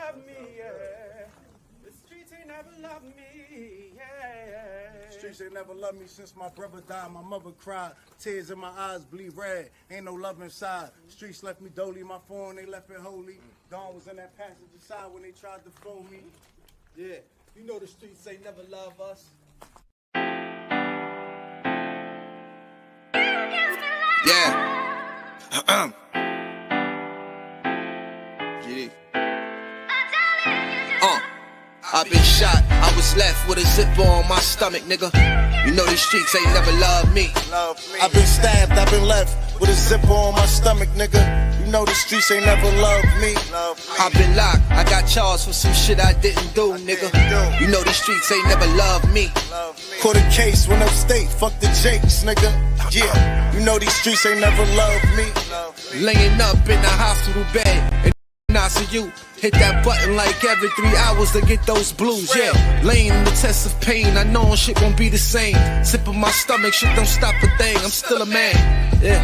love me, yeah. The streets ain't never loved me, yeah. Streets ain't never loved me since my brother died. My mother cried, tears in my eyes bleed red. Ain't no love inside. Streets left me dolly, my phone they left it holy. Dawn was in that passenger side when they tried to phone me. Yeah, you know the streets ain't never love us. Yeah. GD. I've been shot, I was left with a zipper on my stomach, nigga. You know these streets ain't never loved me. I've been stabbed, I've been left with a zipper on my stomach, nigga. You know the streets ain't never loved me. I've been locked, I got charged for some shit I didn't do, nigga. You know the streets ain't never loved me. Caught a case, went upstate, fuck the Jakes, nigga. Yeah, you know these streets ain't never loved me. Laying up in the hospital bed, and I see you hit that button like every 3 hours to get those blues, yeah. Laying in the test of pain, I know shit won't be the same. Sipping my stomach, shit don't stop a thing, I'm still a man, yeah.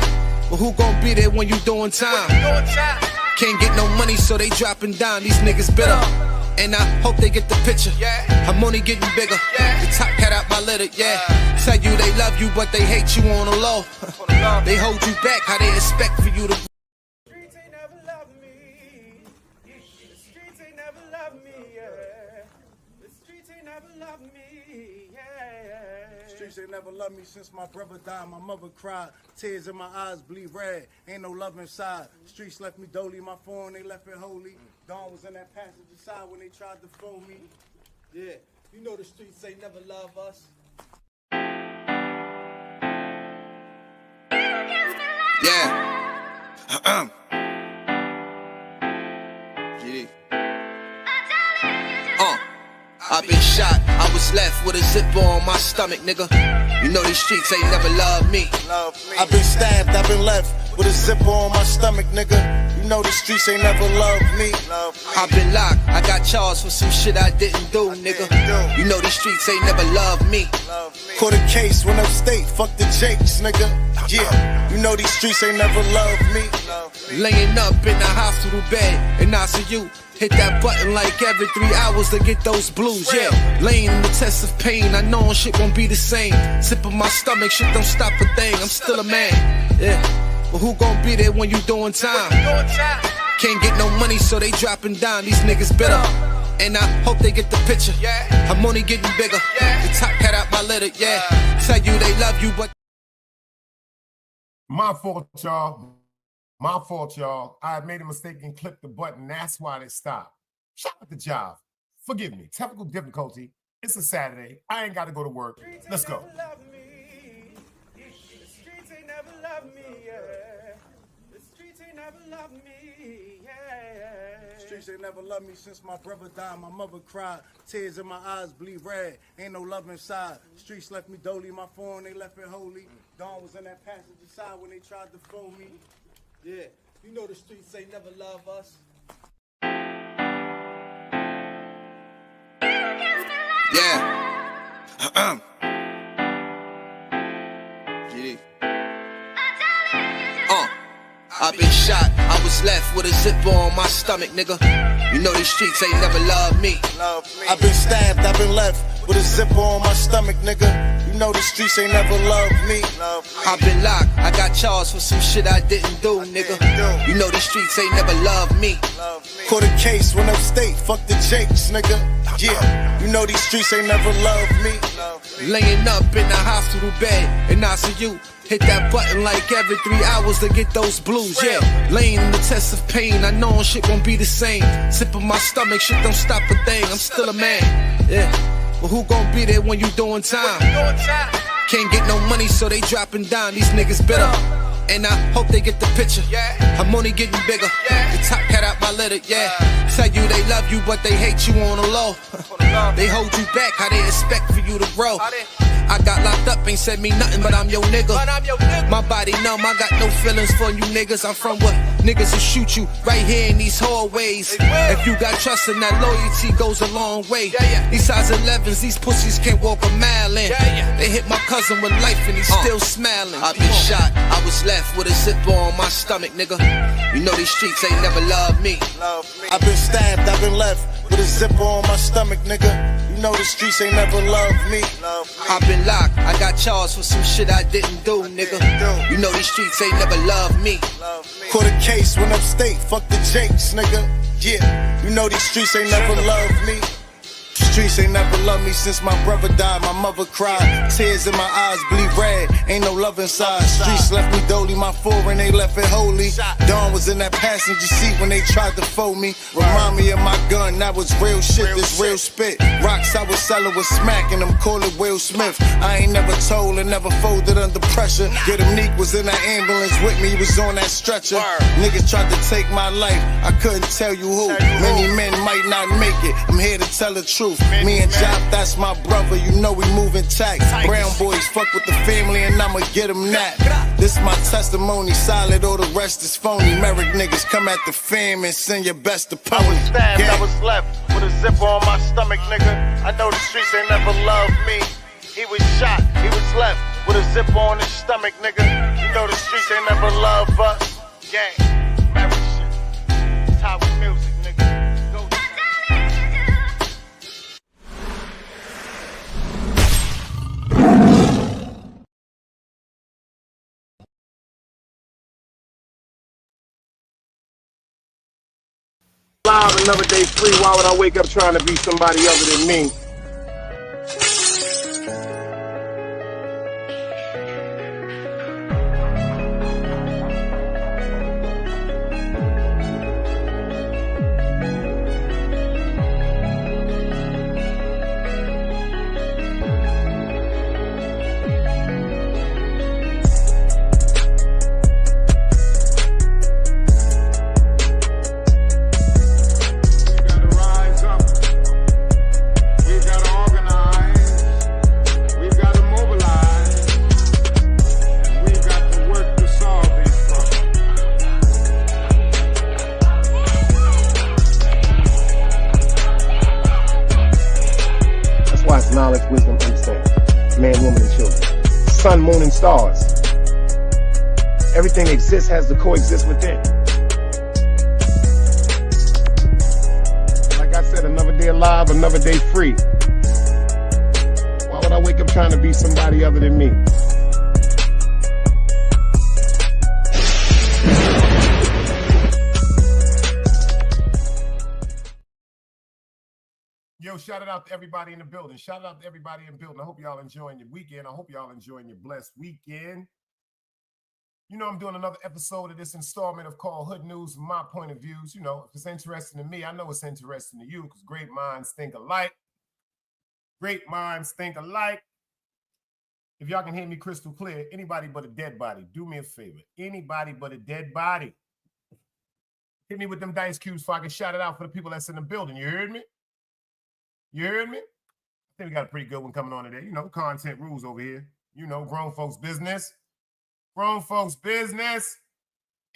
But who gon' be there when you doing time? Can't get no money, so they dropping down, these niggas bitter. And I hope they get the picture, I'm only getting bigger. The top cat out my litter, yeah. Tell you they love you, but they hate you on the low. They hold you back, how they expect for you to. Streets ain't never loved me. The streets ain't never loved me, yeah. The streets ain't never loved me, yeah. Streets ain't never loved me since my brother died. My mother cried, tears in my eyes bleed red. Ain't no love inside. Streets left me dolly, my phone they left it holy. Dawn was in that passenger side when they tried to phone me. Yeah, you know the streets ain't never love us. Yeah. GD. I've been shot, I was left with a zipper on my stomach, nigga. You know these streets ain't never loved me. I've been stabbed, I've been left with a zipper on my stomach, nigga. You know the streets ain't never loved me. I've been locked, I got charged for some shit I didn't do, nigga. You know these streets ain't never loved me. Caught a case, went upstate, fuck the Jakes, nigga. Yeah, you know these streets ain't never loved me. Laying up in the hospital bed, and I see you hit that button like every 3 hours to get those blues, yeah. Laying in the test of pain, I know shit won't be the same. Sipping my stomach, shit don't stop a thing, I'm still a man, yeah. But who gon' be there when you doing time? Can't get no money, so they dropping down, these niggas bitter. And I hope they get the picture, I'm only getting bigger. The top cat out my litter, yeah. Tell you they love you, but my fault, y'all. My fault, y'all. I made a mistake and clicked the button. That's why they stopped. Shout out to Jive. Forgive me. Technical difficulty. It's a Saturday. I ain't got to go to work. Let's go. The streets ain't never loved me, yeah. The streets ain't never loved me, yeah. Streets ain't never loved me since my brother died. My mother cried, tears in my eyes bleed red. Ain't no love inside. Streets left me dolly, my phone they left it holy. Dawn was in that passenger side when they tried to phone me. Yeah, you know the streets ain't never love us. yeah. GD. I've been shot, I was left with a zipper on my stomach, nigga. You know these streets ain't never loved me. I've been stabbed, I've been left with a zipper on my stomach, nigga. You know the streets ain't never loved me. I've been locked, I got charged for some shit I didn't do, nigga. You know the streets ain't never loved me. Caught a case, went upstate, fuck the Jakes, nigga. Yeah, you know these streets ain't never loved me. Laying up in the hospital bed, and I see you hit that button like every 3 hours to get those blues, yeah. Laying in the test of pain, I know shit won't be the same. Sipping my stomach, shit don't stop a thing, I'm still a man, yeah. But who gon' be there when you doing time? Can't get no money, so they dropping down, these niggas bitter. And I hope they get the picture, I'm only getting bigger. The top cat out my litter, yeah. Tell you they love you, but they hate you on the low. They hold you back, how they expect for you to grow. I got locked up, ain't said me nothing, but I'm your nigga. My body numb, I got no feelings for you niggas. I'm from what niggas will shoot you right here in these hallways. If you got trust in that loyalty goes a long way. These size 11s, these pussies can't walk a mile in. They hit my cousin with life and he's still smiling. I been shot, I was left with a zipper on my stomach, nigga. You know these streets ain't never loved me. I've been stabbed, I've been left with a zipper on my stomach, nigga. You know the streets ain't never loved me. I've been locked, I got charged for some shit I didn't do, nigga. You know these streets ain't never loved me. Caught a case when upstate, fuck the Jakes, nigga. Yeah, you know these streets ain't never loved me. Streets ain't never loved me since my brother died. My mother cried, tears in my eyes bleed red. Ain't no love inside. Streets left me dolly, my foreign they left it holy. Dawn was in that passenger seat when they tried to fold me. Remind me of my gun, that was real shit, this real spit. Rocks I was selling was smacking them, call it Will Smith. I ain't never told and never folded under pressure. Yeah, the Neek was in that ambulance with me, he was on that stretcher. Niggas tried to take my life, I couldn't tell you who. Many men might not make it, I'm here to tell the truth. Me and Job, that's my brother, you know we moving tight. Brown boys fuck with the family and I'ma get them that. This my testimony, solid, all the rest is phony. Merrick niggas come at the fam and send your best opponent. I was stabbed, I was left with a zipper on my stomach, nigga. I know the streets ain't never loved me. He was shot, he was left with a zipper on his stomach, nigga. You know the streets ain't never loved us. Gang, Merrick shit, Tower music, nigga. Go. Live, another day free. Why would I wake up trying to be somebody other than me? Knowledge, wisdom, understanding. Man, woman, and children. Sun, moon, and stars. Everything exists, has to coexist within. Like I said, another day alive, another day free. Why would I wake up trying to be somebody other than me? Yo, shout it out to everybody in the building. Shout out to everybody in the building. I hope y'all enjoying your weekend. I hope y'all enjoying your blessed weekend. You know, I'm doing another episode of this installment of called Hood News from my point of views. You know, if it's interesting to me, I know it's interesting to you because great minds think alike. Great minds think alike. If y'all can hear me crystal clear, anybody but a dead body, do me a favor. Anybody but a dead body. Hit me with them dice cubes so I can shout it out for the people that's in the building. You heard me? You heard me? I think we got a pretty good one coming on today. You know, content rules over here. You know, grown folks business. Grown folks business.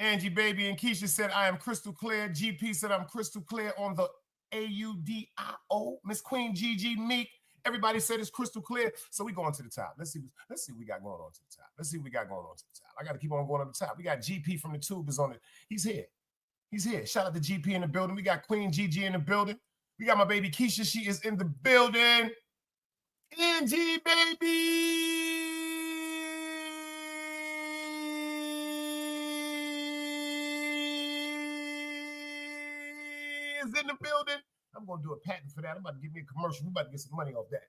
Angie Baby and Keisha said, I am crystal clear. GP said, I'm crystal clear on the AUDIO. Miss Queen Gigi Meek. Everybody said it's crystal clear. So we going to the top. Let's see what we got going on to the top. Let's see what we got going on to the top. I got to keep on going to the top. We got GP from the Tube is on it. He's here. He's here. Shout out to GP in the building. We got Queen Gigi in the building. We got my baby Keisha. She is in the building. Angie, baby, is in the building. I'm going to do a patent for that. I'm about to give me a commercial. We about to get some money off that.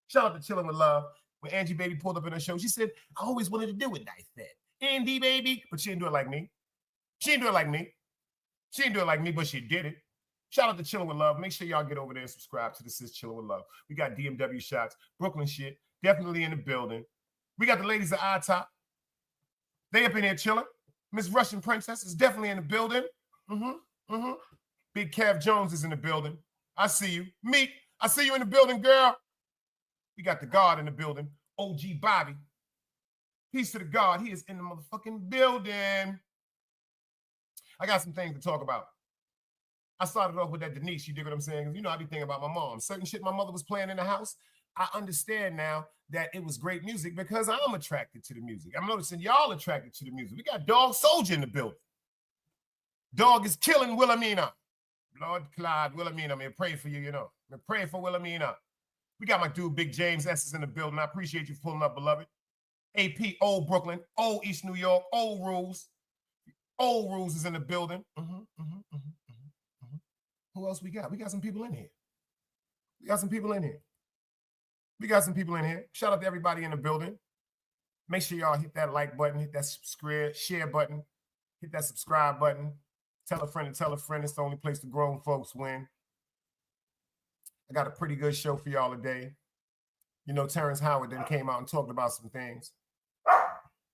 Shout out to Chilling with Love. When Angie Baby pulled up in her show, she said, I always wanted to do it like that. Andy, baby. But she didn't do it like me. She didn't do it like me. She didn't do it like me, but she did it. Shout out to Chilling with Love. Make sure y'all get over there and subscribe to the Sis Chilling with Love. We got DMW shots, Brooklyn shit, definitely in the building. We got the ladies at iTop. They up in here chilling. Miss Russian Princess is definitely in the building. Big Kev Jones is in the building. I see you. Meek, I see you in the building, girl. We got the God in the building. OG Bobby. Peace to the God. He is in the motherfucking building. I got some things to talk about. I started off with that Denise, you dig what I'm saying? You know, I be thinking about my mom. Certain shit my mother was playing in the house. I understand now that it was great music because I'm attracted to the music. I'm noticing y'all attracted to the music. We got Dog Soldier in the building. Dog is killing Wilhelmina. Lord Clyde, Wilhelmina, man, pray for you, you know. Man, pray for Wilhelmina. We got my dude, Big James S is in the building. I appreciate you pulling up, beloved. AP, Old Brooklyn, Old East New York, Old Rules. Old Rules is in the building. Who else we got? We got some people in here. We got some people in here. We got some people in here. Shout out to everybody in the building. Make sure y'all hit that like button, hit that share button, hit that subscribe button. Tell a friend and tell a friend. It's the only place the grown folks win. I got a pretty good show for y'all today. You know, Terrance Howard then came out and talked about some things.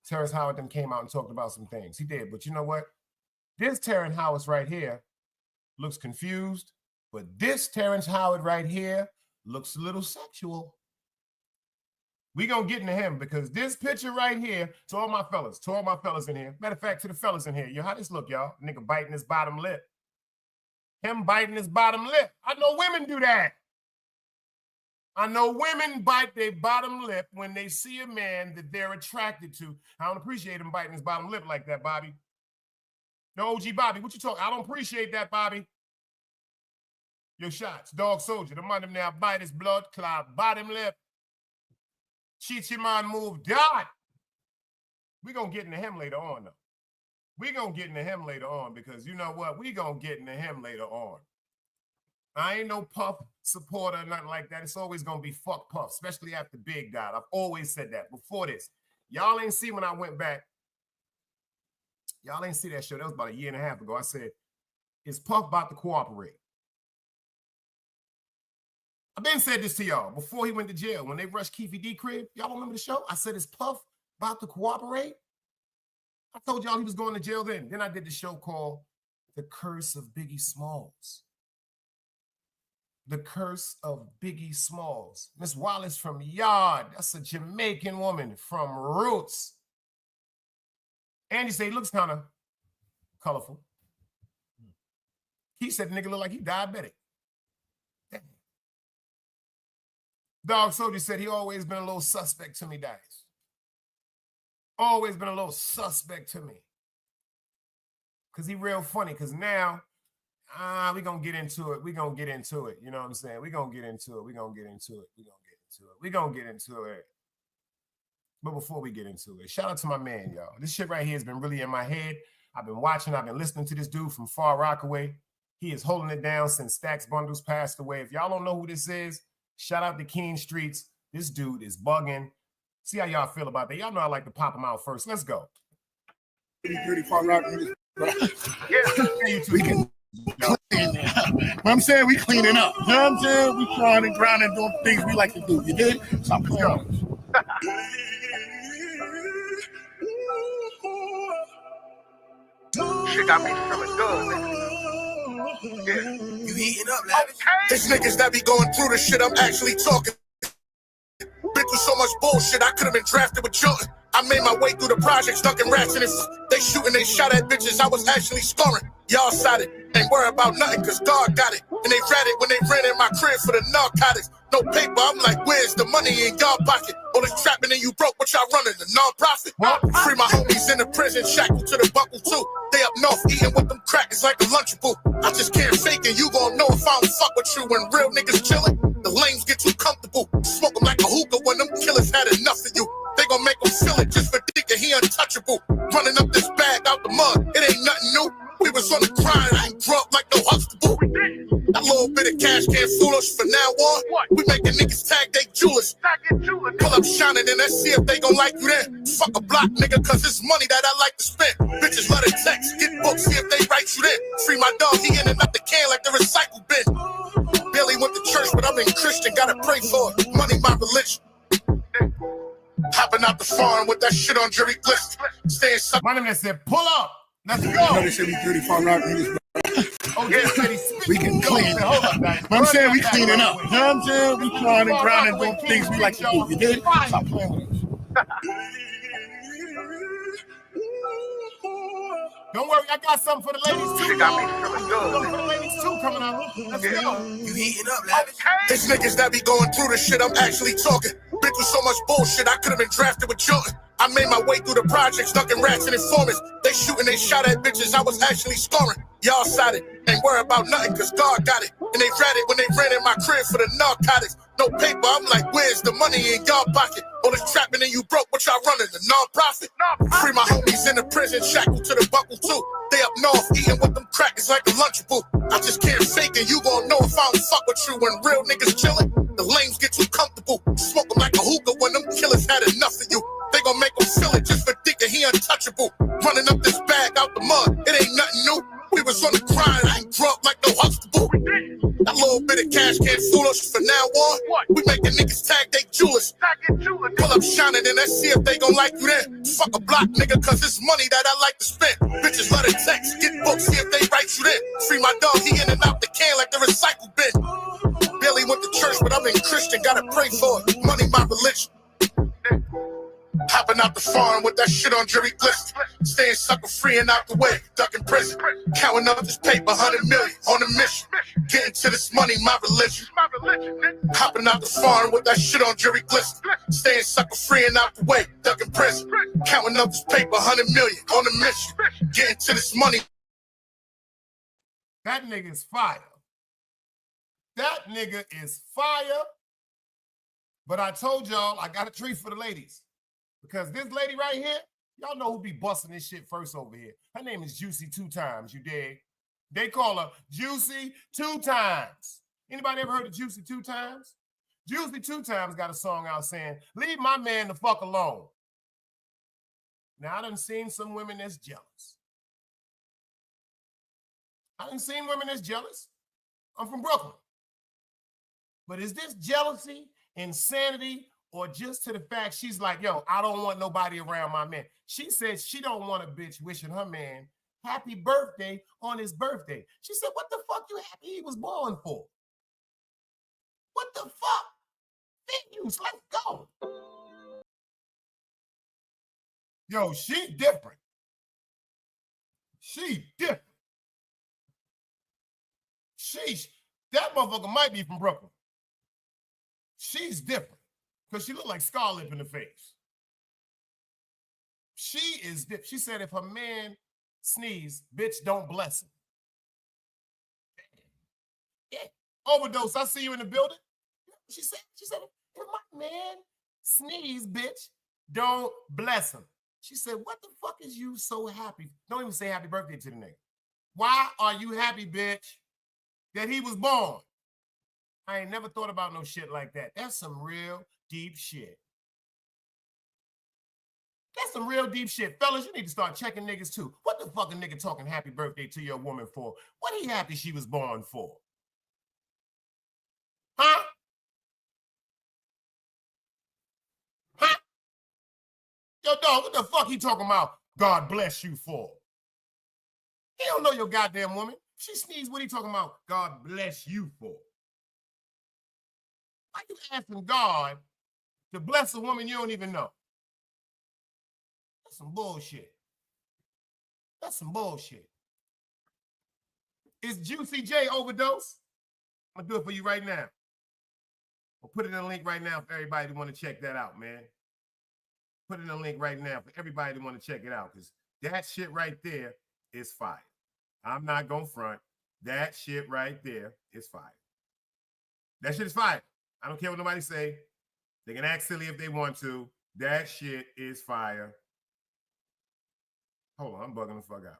Terrance Howard then came out and talked about some things. He did, but you know what? This Terrance Howard right here looks confused, but this Terrance Howard right here looks a little sexual. We gonna get into him because this picture right here, to all my fellas in here. Matter of fact, to the fellas in here, yo, how this look, y'all? Nigga biting his bottom lip. Him biting his bottom lip. I know women do that. I know women bite their bottom lip when they see a man that they're attracted to. I don't appreciate him biting his bottom lip like that, Bobby. No, OG Bobby, what you talking? I don't appreciate that, Bobby. Your shots, Dog Soldier. The man now bite his blood clot, bottom lip. Cheat your man move, dot. We're going to get into him later on, though. We're going to get into him later on because you know what? We're going to get into him later on. I ain't no Puff supporter or nothing like that. It's always going to be fuck Puff, especially after Big died. I've always said that before this. Y'all ain't see when I went back. Y'all ain't see that show. That was about a year and a half ago. I said, is Puff about to cooperate? I've been said this to y'all before he went to jail. When they rushed Keefe D crib, y'all remember the show? I said, is Puff about to cooperate? I told y'all he was going to jail then. Then I did the show called The Curse of Biggie Smalls. The Curse of Biggie Smalls. Miss Wallace from Yard. That's a Jamaican woman from Roots. Andy said he looks kind of colorful. He said the nigga look like he diabetic. Damn. Dog Soldier said he always been a little suspect to me, Dice. Always been a little suspect to me. Because he real funny. Because now, we're going to get into it. We're going to get into it. You know what I'm saying? We're going to get into it. We're going to get into it. We're going to get into it. We're going to get into it. But before we get into it, shout out to my man, y'all. This shit right here has been really in my head. I've been watching. I've been listening to this dude from Far Rockaway. He is holding it down since Stax Bundles passed away. If y'all don't know who this is, shout out to Keen Streets. This dude is bugging. See how y'all feel about that. Y'all know I like to pop him out first. Let's go. I'm saying we cleaning up. You know what I'm saying? We trying and grinding, doing things we like to do. You did? So let's go. Shit got me feeling good, nigga. Yeah. You heating up, man. There's niggas that be going through the shit I'm actually talking. Been through so much bullshit, I could have been drafted with Jordan. I made my way through the projects, dunking rats in it. They shooting, they shot at bitches, I was actually scoring. Y'all sided, ain't worry about nothing, cause God got it. And they ratted when they ran in my crib for the narcotics. No paper, I'm like, where's the money in y'all pocket? All this trapping and you broke, what y'all running, the non-profit? Free my homies in the prison, shackled to the buckle too. They up north eating with them crackers like a Lunchable. I just can't fake it, you gon' know if I don't fuck with you. When real niggas chillin', the lames get too comfortable. Smoke them like a hookah when them killers had enough of you. They gon' make them feel it just for thinking he untouchable. Running up this bag out the mud, it ain't nothing new. We was on the grind, I ain't grew up like no Huxtable. That little bit of cash can't fool us from now on. We making niggas tag they jewelers. Pull up shining and let's see if they gon' like you then. Fuck a block, nigga, cause it's money that I like to spend. Bitches love to text, get books, see if they write you then. Free my dog, he in and out the can like the recycle bin. Billy went to church, but I'm in Christian, gotta pray for it. Money, my religion. Hopping out the farm with that shit on Jerry Glisten. Staying stuck. My name said, pull up. Let's go. You know they say we 35 rock niggas. Oh, Yeah. said he We can clean. Hold up, guys. I'm saying we cleaning up. You know what I'm saying? We trying and grinding, doing things we like to do. You dig? Stop playing with us. Don't worry, I got something for the ladies too. She got me feeling good. Something for the ladies too coming out. Let's go. You heating up, lavish. It's niggas that be going through the shit I'm actually talking. Been through so much bullshit, I could have been drafted with Jordan. I made my way through the projects, ducking rats and informants. They shooting, they shot at bitches, I was actually scoring. Y'all sided, ain't worry about nothing, cause God got it. And they ratted when they ran in my crib for the narcotics. No paper, I'm like, where's the money in y'all pocket? All this trapping and you broke, what y'all running, the non-profit? Free my homies in the prison, shackled to the buckle too. They up north, eating with them crackers like a Lunchable. I just can't fake it, you gon' know if I don't fuck with you. When real niggas chillin', the lames get too comfortable. Smoke them like a hookah when them killers had enough of you. They gon' make him feel it just for thinking he untouchable. Running up this bag out the mud, it ain't nothing new. We was on the grind, I ain't drunk like no Huxtable. That little bit of cash can't fool us. For now on, we making niggas tag they jewelers. Pull up shining and let's see if they gon' like you then. Fuck a block, nigga, cause it's money that I like to spend. Bitches love to text, get books, see if they write you then. Free my dog, he in and out the can like the recycle bin. Barely went to church, but I've been Christian, gotta pray for it. Money, my religion. Hopping out the farm with that shit on Jerry Glisten. Staying sucker free and out the way, ducking prison. Counting up this paper, 100 million on a mission. Getting to this money, my religion. Hopping out the farm with that shit on Jerry Glisten. Staying sucker free and out the way, ducking prison. Counting up this paper, 100 million on a mission. Getting to this money. That nigga is fire. That nigga is fire. But I told y'all I got a treat for the ladies. Because this lady right here, y'all know who be busting this shit first over here. Her name is Juicy 2 Times, you dig? They call her Juicy 2 Times. Anybody ever heard of Juicy 2 Times? Juicy 2 Times got a song out saying, leave my man the fuck alone. Now, I done seen some women that's jealous. I done seen women that's jealous. I'm from Brooklyn. But is this jealousy, insanity, or just to the fact she's like, yo, I don't want nobody around my man? She said she don't want a bitch wishing her man happy birthday on his birthday. She said, what the fuck you happy he was born for? What the fuck? Venues, let's go. Yo, she different. She different. That motherfucker might be from Brooklyn. She's different. Because she looked like Scarlett in the face. She is different. She said if her man sneeze, bitch, don't bless him. Yeah. Overdose, I see you in the building. She said, if my man sneeze, bitch, don't bless him. She said, what the fuck is you so happy? Don't even say happy birthday to the nigga. Why are you happy, bitch, that he was born? I ain't never thought about no shit like that. That's some real deep shit. That's some real deep shit. Fellas, you need to start checking niggas too. What the fuck a nigga talking happy birthday to your woman for? What he happy she was born for? Huh? Huh? Yo, dog, what the fuck he talking about God bless you for? He don't know your goddamn woman. She sneezed, what he talking about God bless you for? Why you asking God to bless a woman you don't even know? That's some bullshit. That's some bullshit. Is Juicy J Overdose? I'm going to do it for you right now. I'll put it in a link right now for everybody to want to check that out, man. Put it in a link right now for everybody to want to check it out, because that shit right there is fire. I'm not going to front. That shit right there is fire. That shit is fire. I don't care what nobody say. They can act silly if they want to. That shit is fire. Hold on, I'm bugging the fuck out.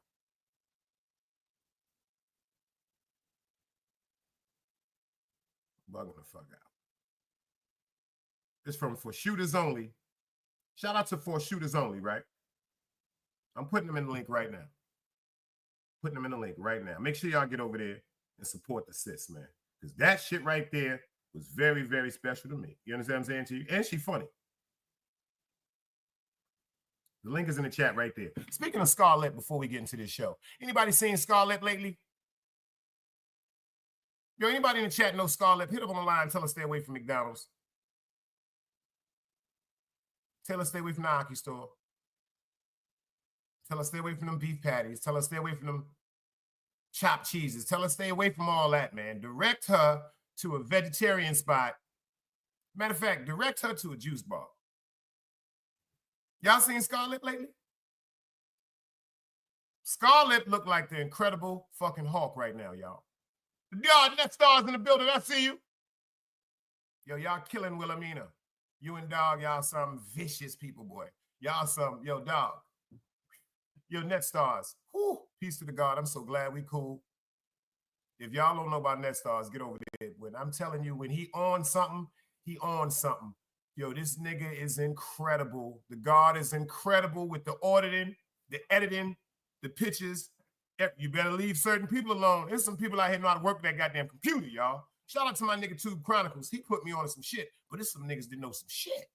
Bugging the fuck out. It's from For Shooters Only. Shout out to For Shooters Only, right? I'm putting them in the link right now. Putting them in the link right now. Make sure y'all get over there and support the sis, man. Because that shit right there was very, very special to me. You understand what I'm saying to you? And she's funny. The link is in the chat right there. Speaking of Scarlett, before we get into this show, anybody seen Scarlett lately? Yo, anybody in the chat know Scarlett? Hit up on the line. Tell her stay away from McDonald's. Tell her stay away from the Aki store. Tell her stay away from them beef patties. Tell her stay away from them chopped cheeses. Tell her stay away from all that, man. Direct her to a vegetarian spot. Matter of fact, direct her to a juice bar. Y'all seen Scarlett lately? Scarlett look like the Incredible fucking Hulk right now, y'all. Y'all, net stars in the building. I see you. Yo, y'all killing Wilhelmina. You and Dog, y'all some vicious people, boy. Y'all some, yo, Dog. Yo, net stars. Whew, peace to the God. I'm so glad we cool. If y'all don't know about net stars, get over there. When I'm telling you, when he on something, he on something. Yo, this nigga is incredible. The God is incredible with the auditing, the editing, the pictures. You better leave certain people alone. There's some people out here know how to work that goddamn computer, y'all. Shout out to my nigga Tube Chronicles. He put me on some shit, but there's some niggas that know some shit.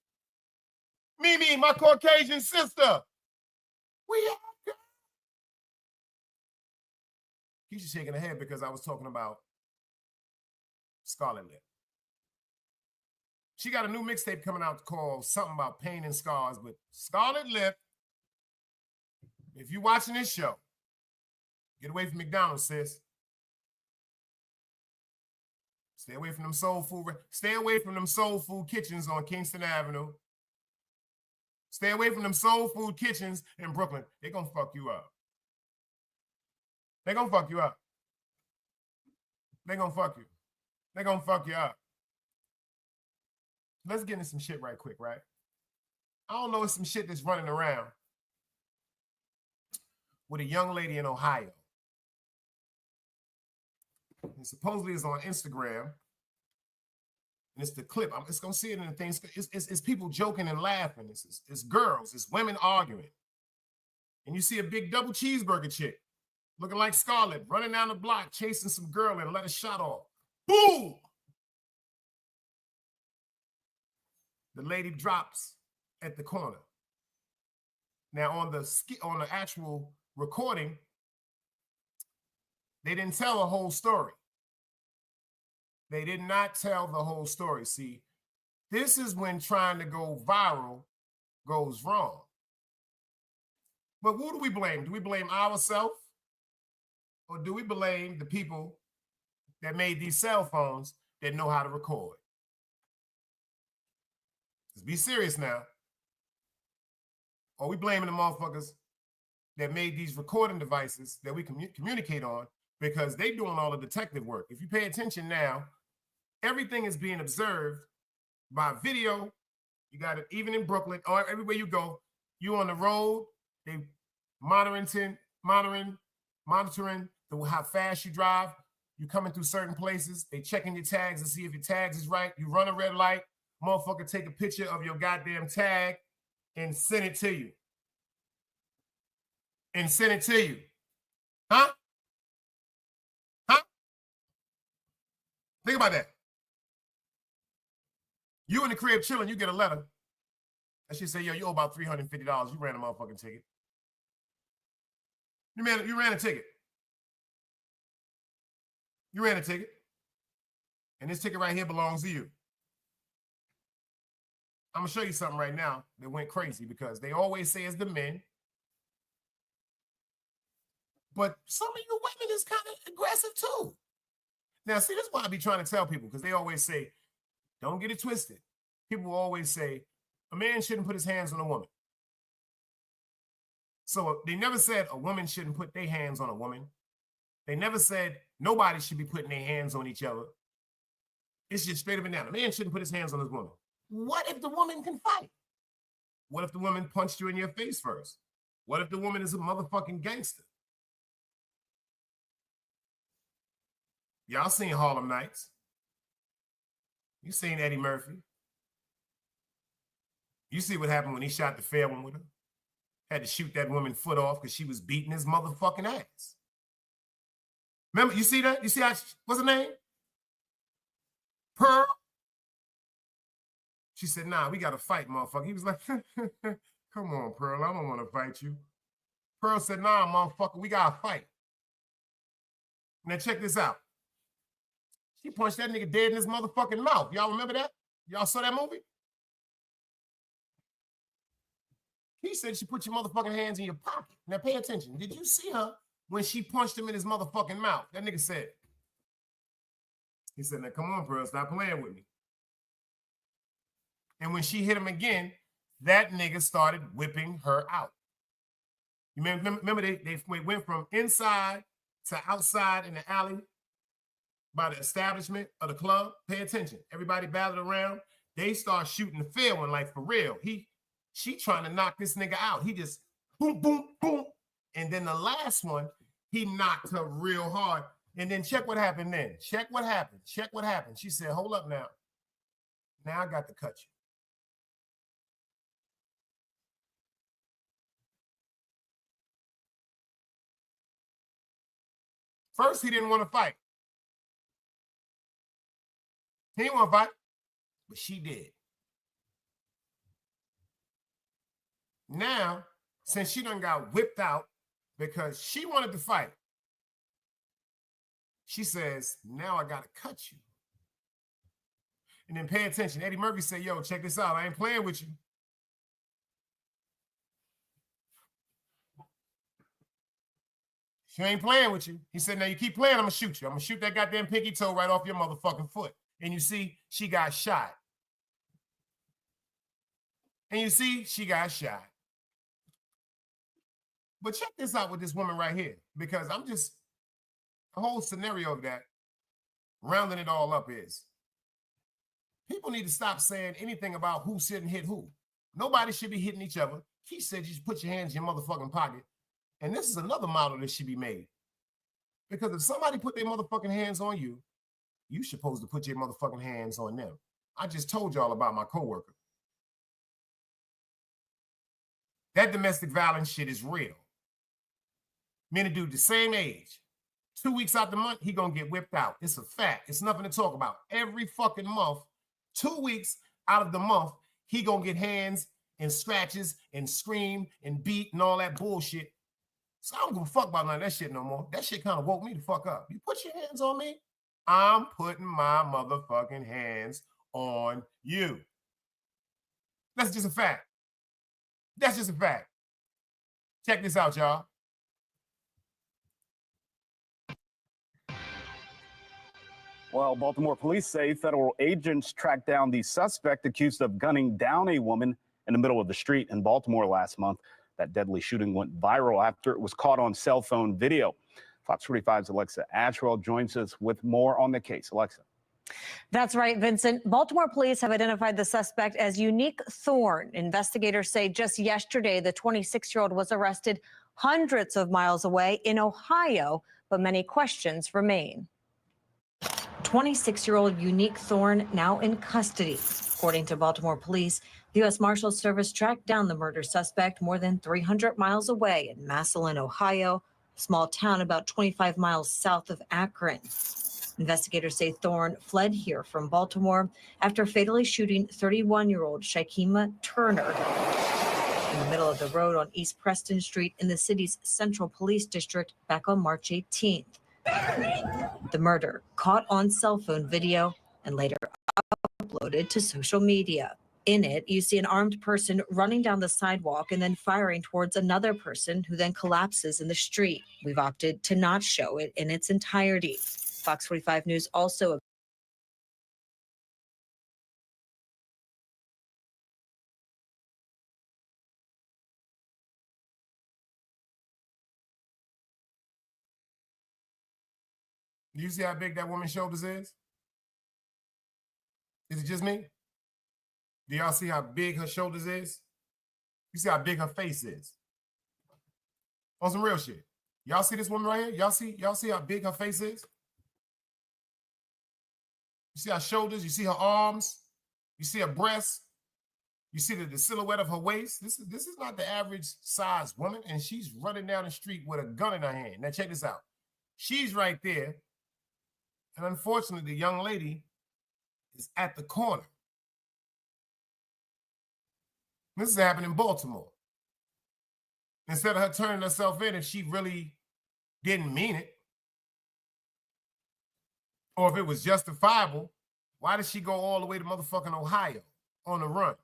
Mimi, my Caucasian sister. We are good. Keisha shaking her head because I was talking about Scarlet Lip. She got a new mixtape coming out called something about pain and scars, but Scarlet Lip, if you're watching this show, get away from McDonald's, sis. Stay away from them soul food. Stay away from them soul food kitchens on Kingston Avenue. Stay away from them soul food kitchens in Brooklyn. They're going to fuck you up. They're going to fuck you up. They're going to fuck you. They're going to fuck you up. Let's get into some shit right quick, right? I don't know, it's some shit that's running around with a young lady in Ohio. And supposedly it's on Instagram. And it's the clip. I'm just going to see it in the things. It's people joking and laughing. It's girls. It's women arguing. And you see a big double cheeseburger chick looking like Scarlett running down the block, chasing some girl and let a shot off. Boom! The lady drops at the corner. Now on the actual recording, they didn't tell the whole story. They did not tell the whole story. See, this is when trying to go viral goes wrong. But who do we blame? Do we blame ourselves? Or do we blame the people that made these cell phones that know how to record? Let's be serious now. Or we blaming the motherfuckers that made these recording devices that we communicate on because they doing all the detective work. If you pay attention now, everything is being observed by video. You got it even in Brooklyn or everywhere you go. You on the road, they monitoring how fast you drive. You coming through certain places. They checking your tags to see if your tags is right. You run a red light. Motherfucker take a picture of your goddamn tag and send it to you. And send it to you. Huh? Huh? Think about that. You in the crib chilling, you get a letter. That shit say, yo, you owe about $350. You ran a motherfucking ticket. You ran a ticket. You ran a ticket. And this ticket right here belongs to you. I'm going to show you something right now that went crazy because they always say it's the men. But some of you women is kind of aggressive too. Now, see, this is why I be trying to tell people because they always say, don't get it twisted. People will always say, a man shouldn't put his hands on a woman. So they never said a woman shouldn't put their hands on a woman. They never said nobody should be putting their hands on each other. It's just straight up and down. A man shouldn't put his hands on his woman. What if the woman can fight? What if the woman punched you in your face first? What if the woman is a motherfucking gangster? Y'all seen Harlem Nights. You seen Eddie Murphy. You see what happened when he shot the fair one with her? Had to shoot that woman's foot off because she was beating his motherfucking ass. Remember, you see that? You see how, what's her name? Pearl? She said, nah, we got to fight, motherfucker. He was like, come on, Pearl, I don't want to fight you. Pearl said, nah, motherfucker, we got to fight. Now check this out. She punched that nigga dead in his motherfucking mouth. Y'all remember that? Y'all saw that movie? He said she put your motherfucking hands in your pocket. Now pay attention. Did you see her when she punched him in his motherfucking mouth? That nigga said, he said, now come on, Pearl, stop playing with me. And when she hit him again, that nigga started whipping her out. You remember they went from inside to outside in the alley by the establishment of the club? Pay attention. Everybody battled around. They start shooting the fair one, like for real. She trying to knock this nigga out. He just boom, boom, boom. And then the last one, he knocked her real hard. And then check what happened then. Check what happened. Check what happened. She said, hold up now. Now I got to cut you. First, he didn't want to fight. He didn't want to fight, but she did. Now, since she done got whipped out because she wanted to fight, she says, now I got to cut you. And then pay attention. Eddie Murphy said, yo, check this out. I ain't playing with you. She ain't playing with you. He said, now you keep playing, I'm going to shoot you. I'm going to shoot that goddamn pinky toe right off your motherfucking foot. And you see, she got shot. And you see, she got shot. But check this out with this woman right here, because I'm just, the whole scenario of that, rounding it all up is, people need to stop saying anything about who shouldn't hit who. Nobody should be hitting each other. He said you should put your hands in your motherfucking pocket. And this is another model that should be made. Because if somebody put their motherfucking hands on you, you're supposed to put your motherfucking hands on them. I just told y'all about my coworker. That domestic violence shit is real. Men and dude the same age. 2 weeks out the month, he gonna get whipped out. It's a fact. It's nothing to talk about. Every fucking month, 2 weeks out of the month, he gonna get hands and scratches and scream and beat and all that bullshit. So I don't give a fuck about none of that shit no more. That shit kind of woke me the fuck up. You put your hands on me, I'm putting my motherfucking hands on you. That's just a fact. That's just a fact. Check this out, y'all. Well, Baltimore police say federal agents tracked down the suspect accused of gunning down a woman in the middle of the street in Baltimore last month. That deadly shooting went viral after it was caught on cell phone video. Fox 45's Alexa Ashwell joins us with more on the case. Alexa. That's right, Vincent. Baltimore police have identified the suspect as Unique Thorne. Investigators say just yesterday, the 26-year-old was arrested hundreds of miles away in Ohio, but many questions remain. 26-year-old Unique Thorne now in custody. According to Baltimore police, the U.S. Marshals Service tracked down the murder suspect more than 300 miles away in Massillon, Ohio, a small town about 25 miles south of Akron. Investigators say Thorne fled here from Baltimore after fatally shooting 31-year-old Shakima Turner in the middle of the road on East Preston Street in the city's Central Police District back on March 18th. The murder caught on cell phone video and later uploaded to social media. In it, you see an armed person running down the sidewalk and then firing towards another person who then collapses in the street. We've opted to not show it in its entirety. Fox 45 News also Do you see how big that woman's shoulders is? Is it just me? Do y'all see how big her shoulders is? You see how big her face is? On some real shit. Y'all see this woman right here? Y'all see how big her face is? You see her shoulders? You see her arms? You see her breasts? You see the silhouette of her waist? This is not the average size woman, and she's running down the street with a gun in her hand. Now check this out. She's right there, and unfortunately, the young lady is at the corner. This is happening in Baltimore. Instead of her turning herself in, if she really didn't mean it, Or if it was justifiable, why did she go all the way to motherfucking Ohio on the run?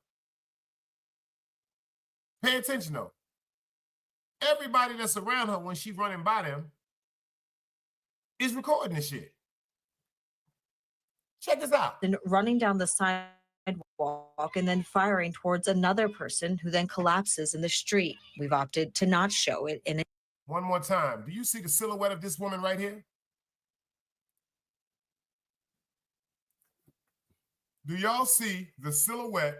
Pay attention, though. Everybody that's around her when she's running by them is recording this shit. Check this out. And running down the sidewalk and then firing towards another person who then collapses in the street. We've opted to not show it in it. One more time. Do you see the silhouette of this woman right here? Do y'all see the silhouette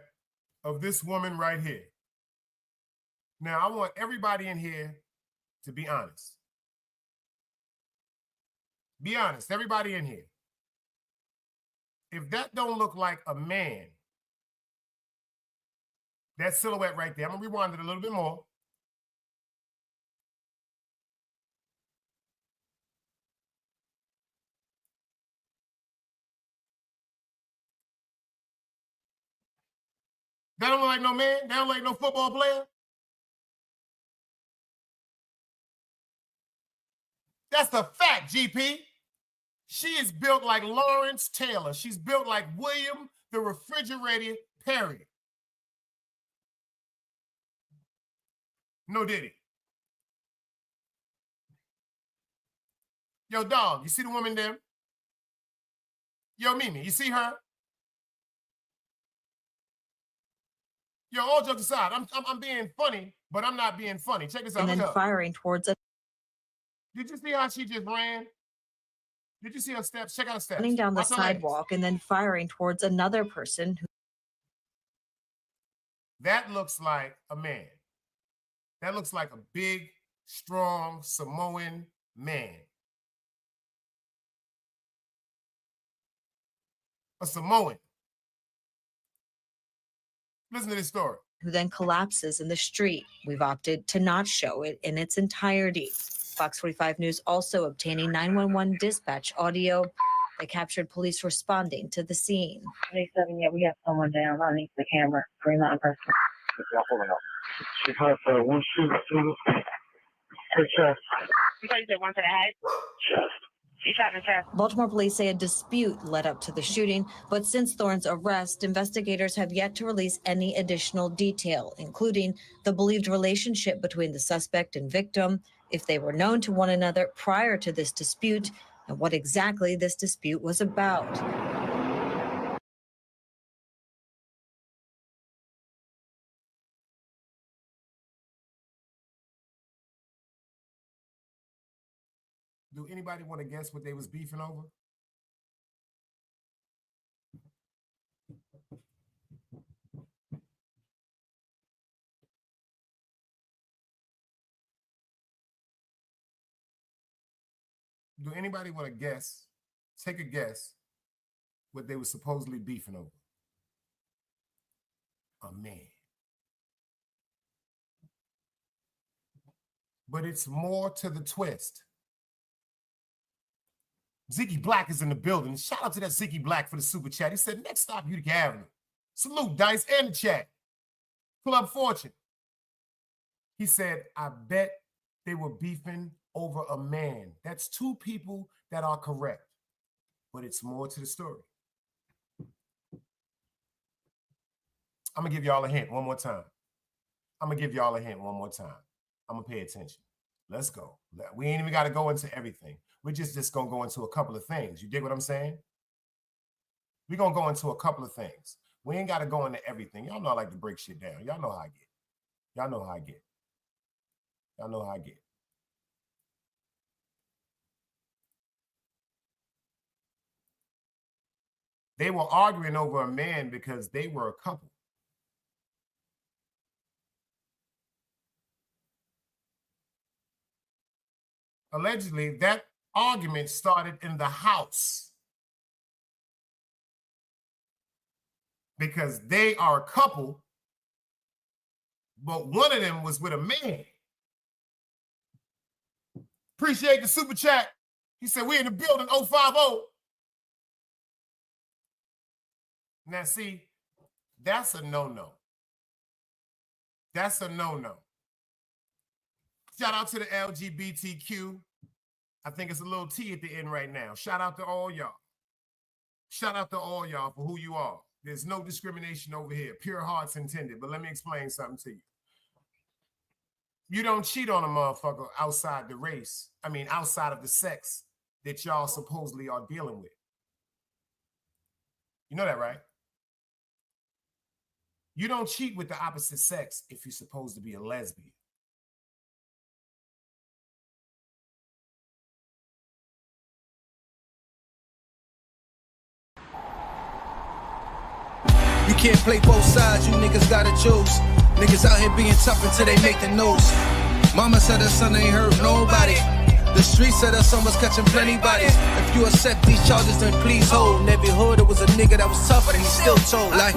of this woman right here? Now, I want everybody in here to be honest. Be honest, everybody in here. If that don't look like a man, that silhouette right there, I'm gonna rewind it a little bit more. That don't look like no man? That don't look like no football player? That's the fact, GP. She is built like Lawrence Taylor. She's built like William the Refrigerator Perry. No Diddy. Yo, dog, you see the woman there? Yo, Mimi, you see her? Yo, all jokes aside, I'm being funny, but I'm not being funny. Check this out. And then firing towards a. Did you see how she just ran? Did you see her steps? Check out her steps. Running down the Watch her legs. sidewalk and then firing towards another person who. That looks like a man. That looks like a big, strong Samoan man. A Samoan. Listen to this story. Who then collapses in the street. We've opted to not show it in its entirety. Fox 45 News also obtaining 911 dispatch audio that captured police responding to the scene. 27, yeah, we have someone down underneath the camera. Green Mountain person. She had one shoot through her chest. You thought you said one to the head? Chest. She shot in the chest. Baltimore police say a dispute led up to the shooting, but since Thorne's arrest, investigators have yet to release any additional detail, including the believed relationship between the suspect and victim, if they were known to one another prior to this dispute, and what exactly this dispute was about. Do anybody want to guess what they was beefing over? Do anybody want to guess, take a guess, what they were supposedly beefing over? A man. But it's more to the twist. Ziggy Black is in the building. Shout out to that Ziggy Black for the super chat. He said, next stop, Utica Avenue. Salute, Dice, and the chat. Club Fortune. He said, I bet they were beefing over a man. That's two people that are correct. But it's more to the story. I'm going to give y'all a hint one more time. I'm going to give y'all a hint one more time. I'm going to pay attention. Let's go. We ain't even got to go into everything. We're just going to go into a couple of things. You dig what I'm saying? We're going to go into a couple of things. We ain't got to go into everything. Y'all know I like to break shit down. Y'all know how I get. Y'all know how I get. Y'all know how I get. They were arguing over a man because they were a couple. Allegedly, that argument started in the house because they are a couple, but one of them was with a man. Appreciate the super chat. He said, we in the building, 050. Now, see, that's a no-no. That's a no-no. Shout out to the LGBTQ. I think it's a little T at the end right now. Shout out to all y'all. Shout out to all y'all for who you are. There's no discrimination over here. Pure hearts intended. But let me explain something to you. You don't cheat on a motherfucker outside the race. I mean, outside of the sex that y'all supposedly are dealing with. You know that, right? You don't cheat with the opposite sex if you're supposed to be a lesbian. You can't play both sides, you niggas gotta choose. Niggas out here being tough until they make the news. Mama said her son ain't hurt nobody. The streets said her son was catching plenty bodies. If you accept these charges, then please hold. In every hood, it was a nigga that was tough, but he still told. Like,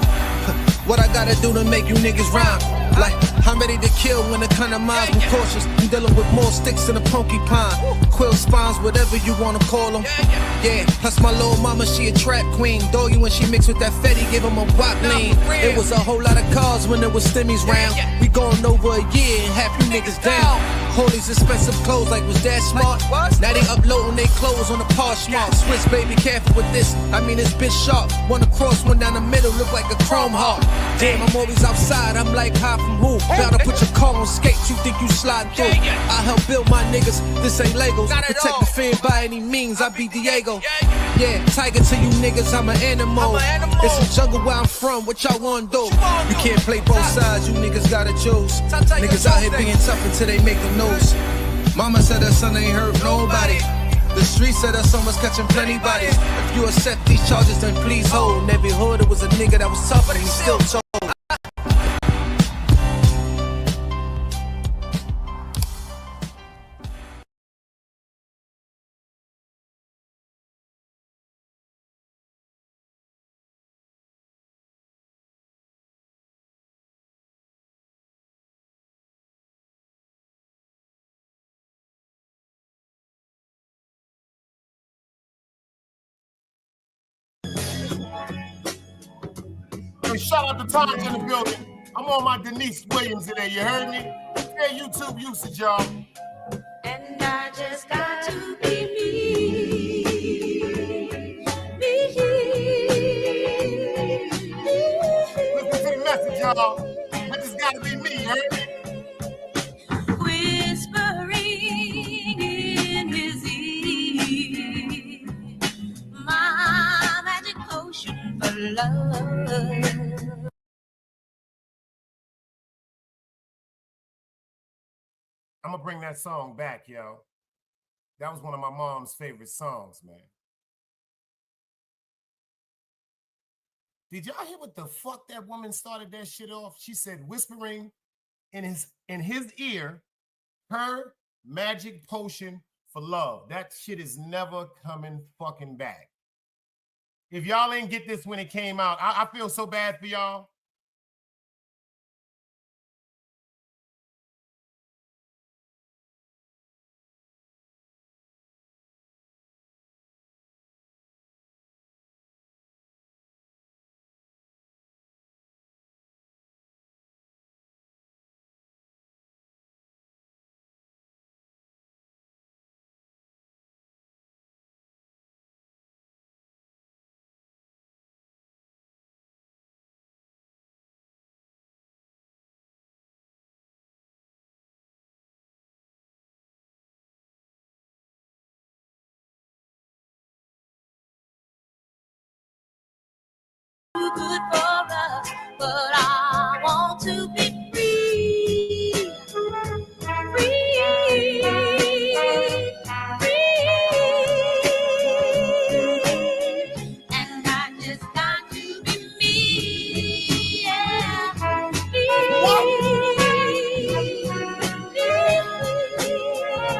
what I gotta do to make you niggas rhyme? Like, I'm ready to kill when it come to mines. I'm cautious, I'm dealing with more sticks than a porcupine. Quill spines, whatever you wanna call them. Yeah, plus my little mama, she a trap queen. Doggy, when she mixed with that Fetty, give him a wop lean. It was a whole lot of cars when there was stimmies round. We going over a year and half you niggas down. All these expensive clothes, like was that smart? Now they uploading their clothes on the Poshmark. Swiss, baby, careful with this. I mean, it's bitch sharp. One across, one down the middle, look like a chrome heart. Damn, I'm always outside. I'm like high from who? Bout to put your car on skates. You think you slide through? I help build my niggas. This ain't Legos. Protect the fan by any means. I be Diego. Yeah, tiger to you niggas. I'm an animal. It's a jungle where I'm from. What y'all wanna do? You can't play both sides. You niggas gotta choose. Niggas out here being tough until they make the news. Mama said her son ain't hurt nobody. The streets said her son was catching plenty bodies. If you accept these charges, then please hold. In every hood, it was a nigga that was tough, but he still told. Shout out to Tom's in the building. I'm on my Denise Williams today, you heard me? Yeah, YouTube usage, y'all. And I just got to be me. Listen to the message, y'all. I just gotta be me, you heard me? Whispering in his ear, my magic potion for love. I'm gonna bring that song back, yo. That was one of my mom's favorite songs, man. Did y'all hear what the fuck that woman started that shit off? She said, whispering in his ear, her magic potion for love. That shit is never coming fucking back. If y'all ain't get this when it came out, I feel so bad for y'all. Too good for us, but I want to be free, free, free. And I just got to be me, yeah.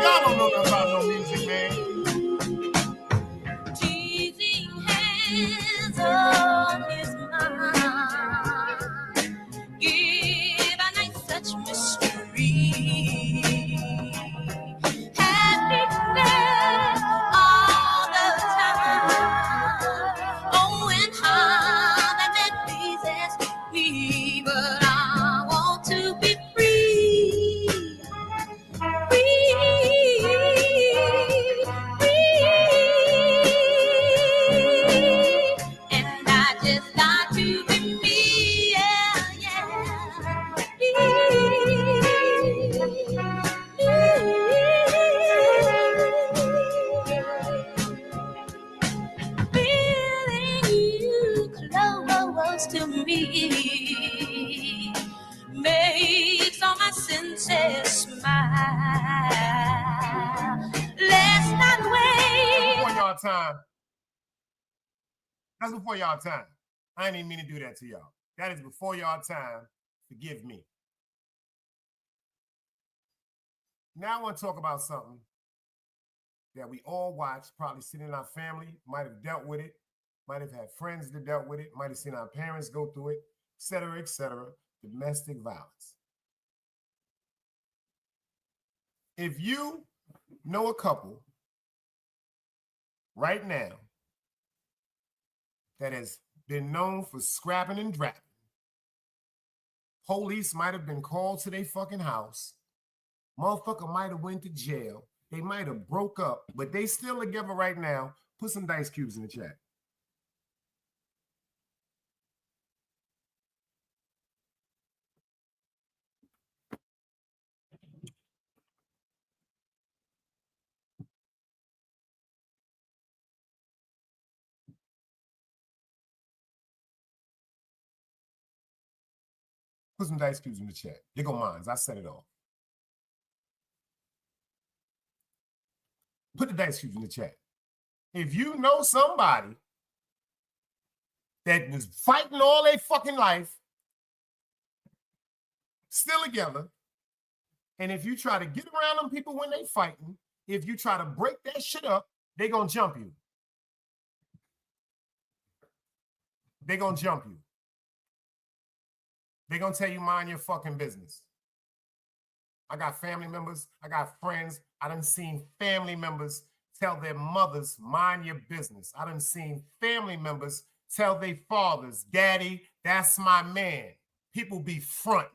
Y'all don't know nothing about no music, man. Teasing hands on his mind. y'all time. That's before y'all time. I didn't even mean to do that to y'all. That is before y'all time. Forgive me. Now I want to talk about something that we all watch, probably sitting in our family, might have dealt with it, might have had friends that dealt with it, might have seen our parents go through it, et cetera, domestic violence. If you know a couple right now that has been known for scrapping and draping, police might have been called to their fucking house, motherfucker might have went to jail, they might have broke up, but they still together right now, put some dice cubes in the chat. Put some dice cubes in the chat. Here go mines. I set it off. Put the dice cubes in the chat. If you know somebody that was fighting all their fucking life, still together, and if you try to get around them people when they fighting, if you try to break that shit up, they gonna jump you. They gonna jump you. They gonna tell you mind your fucking business. I got family members, I got friends, I done seen family members tell their mothers, mind your business. I done seen family members tell their fathers, daddy, that's my man. People be fronting.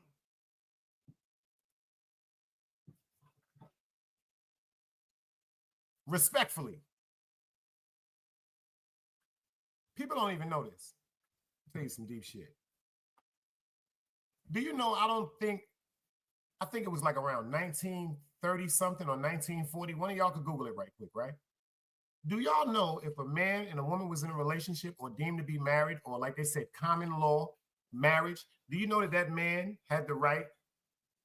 Respectfully. People don't even know this. I'll tell you some deep shit. Do you know, I think it was like around 1930 something or 1940. One of y'all could Google it right quick, right? Do y'all know if a man and a woman was in a relationship or deemed to be married, or like they said, common law marriage, do you know that that man had the right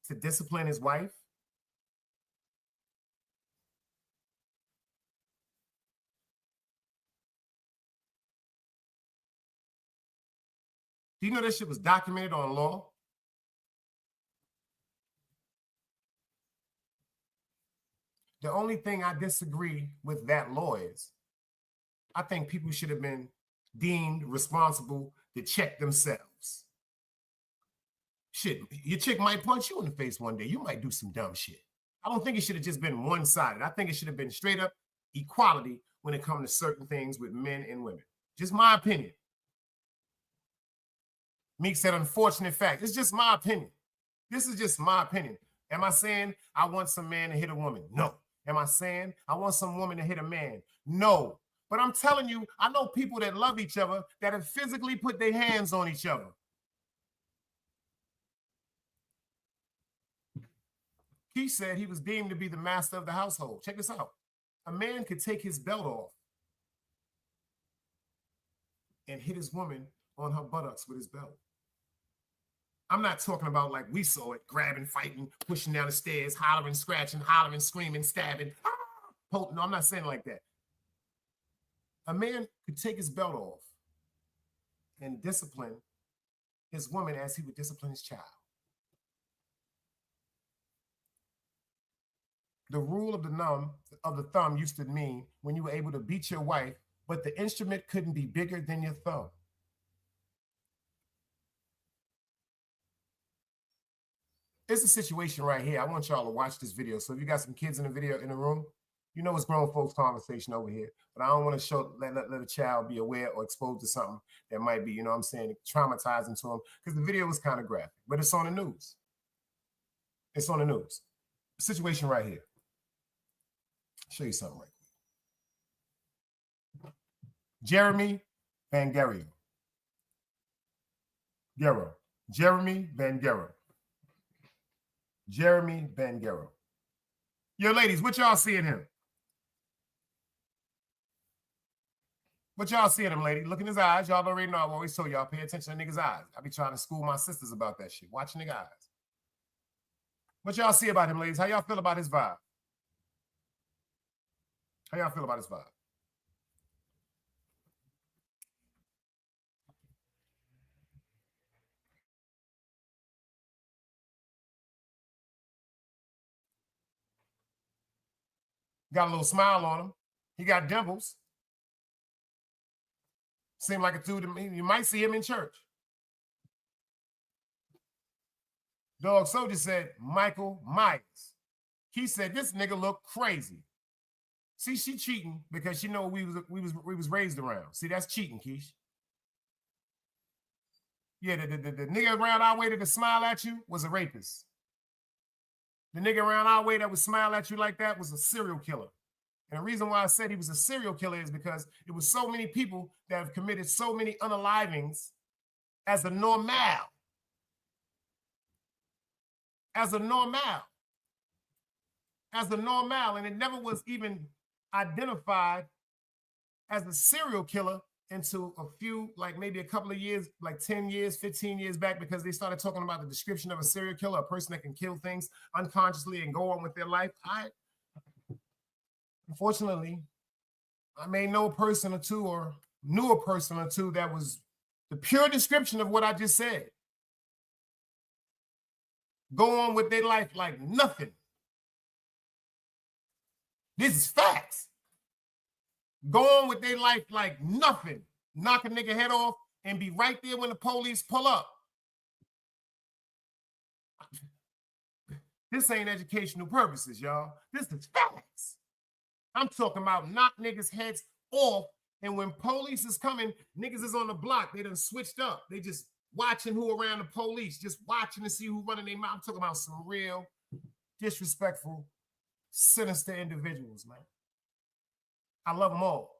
to discipline his wife? Do you know that shit was documented on law? The only thing I disagree with that law is I think people should have been deemed responsible to check themselves. Shit, your chick might punch you in the face one day. You might do some dumb shit. I don't think it should have just been one-sided. I think it should have been straight up equality when it comes to certain things with men and women. Just my opinion. Meek said, unfortunate fact. It's just my opinion. This is just my opinion. Am I saying I want some man to hit a woman? No. Am I saying I want some woman to hit a man? No. But I'm telling you, I know people that love each other that have physically put their hands on each other. He said he was deemed to be the master of the household. Check this out. A man could take his belt off and hit his woman on her buttocks with his belt. I'm not talking about like we saw it, grabbing, fighting, pushing down the stairs, hollering, scratching, hollering, screaming, stabbing. No, I'm not saying like that. A man could take his belt off and discipline his woman as he would discipline his child. The rule of the thumb used to mean when you were able to beat your wife, but the instrument couldn't be bigger than your thumb. It's a situation right here. I want y'all to watch this video. So if you got some kids in the video in the room, you know it's grown folks conversation over here. But I don't want to let a child be aware or exposed to something that might be, you know what I'm saying, traumatizing to them. Because the video was kind of graphic. But it's on the news. It's on the news. Situation right here. I'll show you something right quick. Jeremy Bangaro. Jeremy Bangaro. Jeremy Bangaro. Yo, ladies, what y'all seeing him? What y'all seeing him, lady? Look in his eyes. Y'all already know I always told y'all pay attention to niggas' eyes. I be trying to school my sisters about that shit. Watch niggas' eyes. What y'all see about him, ladies? How y'all feel about his vibe? How y'all feel about his vibe? Got a little smile on him. He got dimples. Seemed like a dude to me. You might see him in church. Dog Soldier said Michael Myers. He said this nigga look crazy. See, she cheating because she know we was raised around. See, that's cheating, Keish. Yeah, the nigga around our way that would smile at you was a rapist. The nigga around our way that would smile at you like that was a serial killer. And the reason why I said he was a serial killer is because it was so many people that have committed so many unalivings as a normal. As a normal. And it never was even identified as a serial killer until a few, like maybe a couple of years, like 10 years, 15 years back, because they started talking about the description of a serial killer, a person that can kill things unconsciously and go on with their life. Unfortunately, I may know a person or two or knew a person or two that was the pure description of what I just said. Go on with their life like nothing. This is facts. Go on with their life like nothing. Knock a nigga head off and be right there when the police pull up. This ain't educational purposes, y'all. This is facts. I'm talking about knock niggas' heads off, and when police is coming, niggas is on the block. They done switched up. They just watching who around the police, just watching to see who running their mouth. I'm talking about some real disrespectful, sinister individuals, man. I love them all.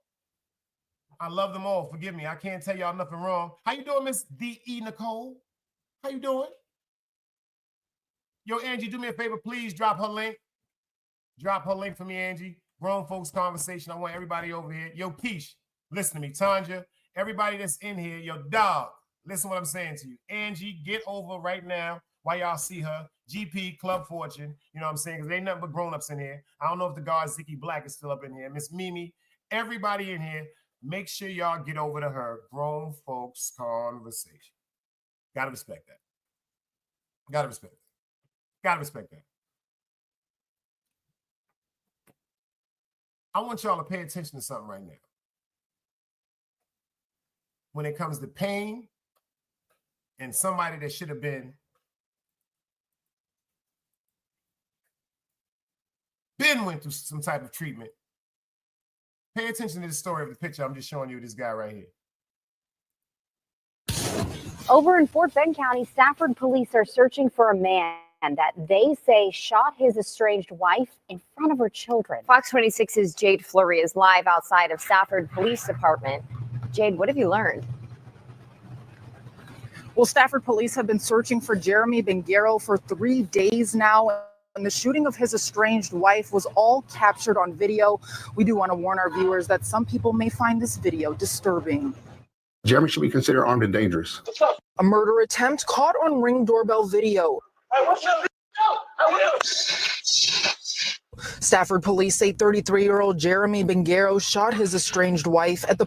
I love them all. Forgive me. I can't tell y'all nothing wrong. How you doing, Miss D.E. Nicole? How you doing? Yo, Angie, do me a favor. Please drop her link. Drop her link for me, Angie. Grown folks conversation. I want everybody over here. Yo, Keish, listen to me. Tanja, everybody that's in here. Yo, dog, listen what I'm saying to you. Angie, get over right now while y'all see her. GP, Club Fortune, you know what I'm saying? Because there ain't nothing but grown-ups in here. I don't know if the guard Ziki Black is still up in here. Miss Mimi, everybody in here, make sure y'all get over to her. Grown folks conversation. Gotta respect that. Gotta respect that. Gotta respect that. I want y'all to pay attention to something right now. When it comes to pain and somebody that should have been went through some type of treatment, pay attention to the story of the picture I'm just showing you, this guy right here. Over in Fort Bend County, Stafford police are searching for a man that they say shot his estranged wife in front of her children. Fox 26's Jade Fleury is live outside of Stafford Police Department. Jade, what have you learned? Well, Stafford police have been searching for Jeremy Bengaro for 3 days now. And the shooting of his estranged wife was all captured on video. We do want to warn our viewers that some people may find this video disturbing. Jeremy should be considered armed and dangerous. A murder attempt caught on Ring doorbell video. Stafford police say 33-year-old Jeremy Bengaro shot his estranged wife at the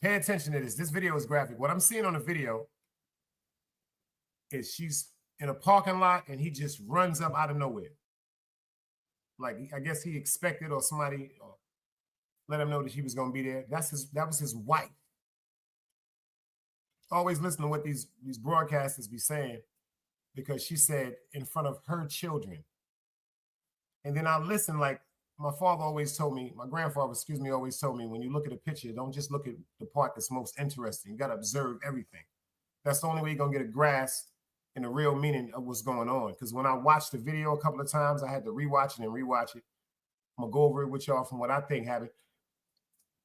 Pay attention to this. This video is graphic. What I'm seeing on the video is she's in a parking lot and he just runs up out of nowhere. Like, I guess he expected or somebody let him know that she was going to be there. That was his wife. Always listen to what these broadcasters be saying, because she said in front of her children. And then I listen, like my father always told me, my grandfather, always told me, when you look at a picture, don't just look at the part that's most interesting. You got to observe everything. That's the only way you're going to get a grasp and the real meaning of what's going on. Because when I watched the video a couple of times, I had to rewatch it and rewatch it. I'm going to go over it with y'all from what I think happened.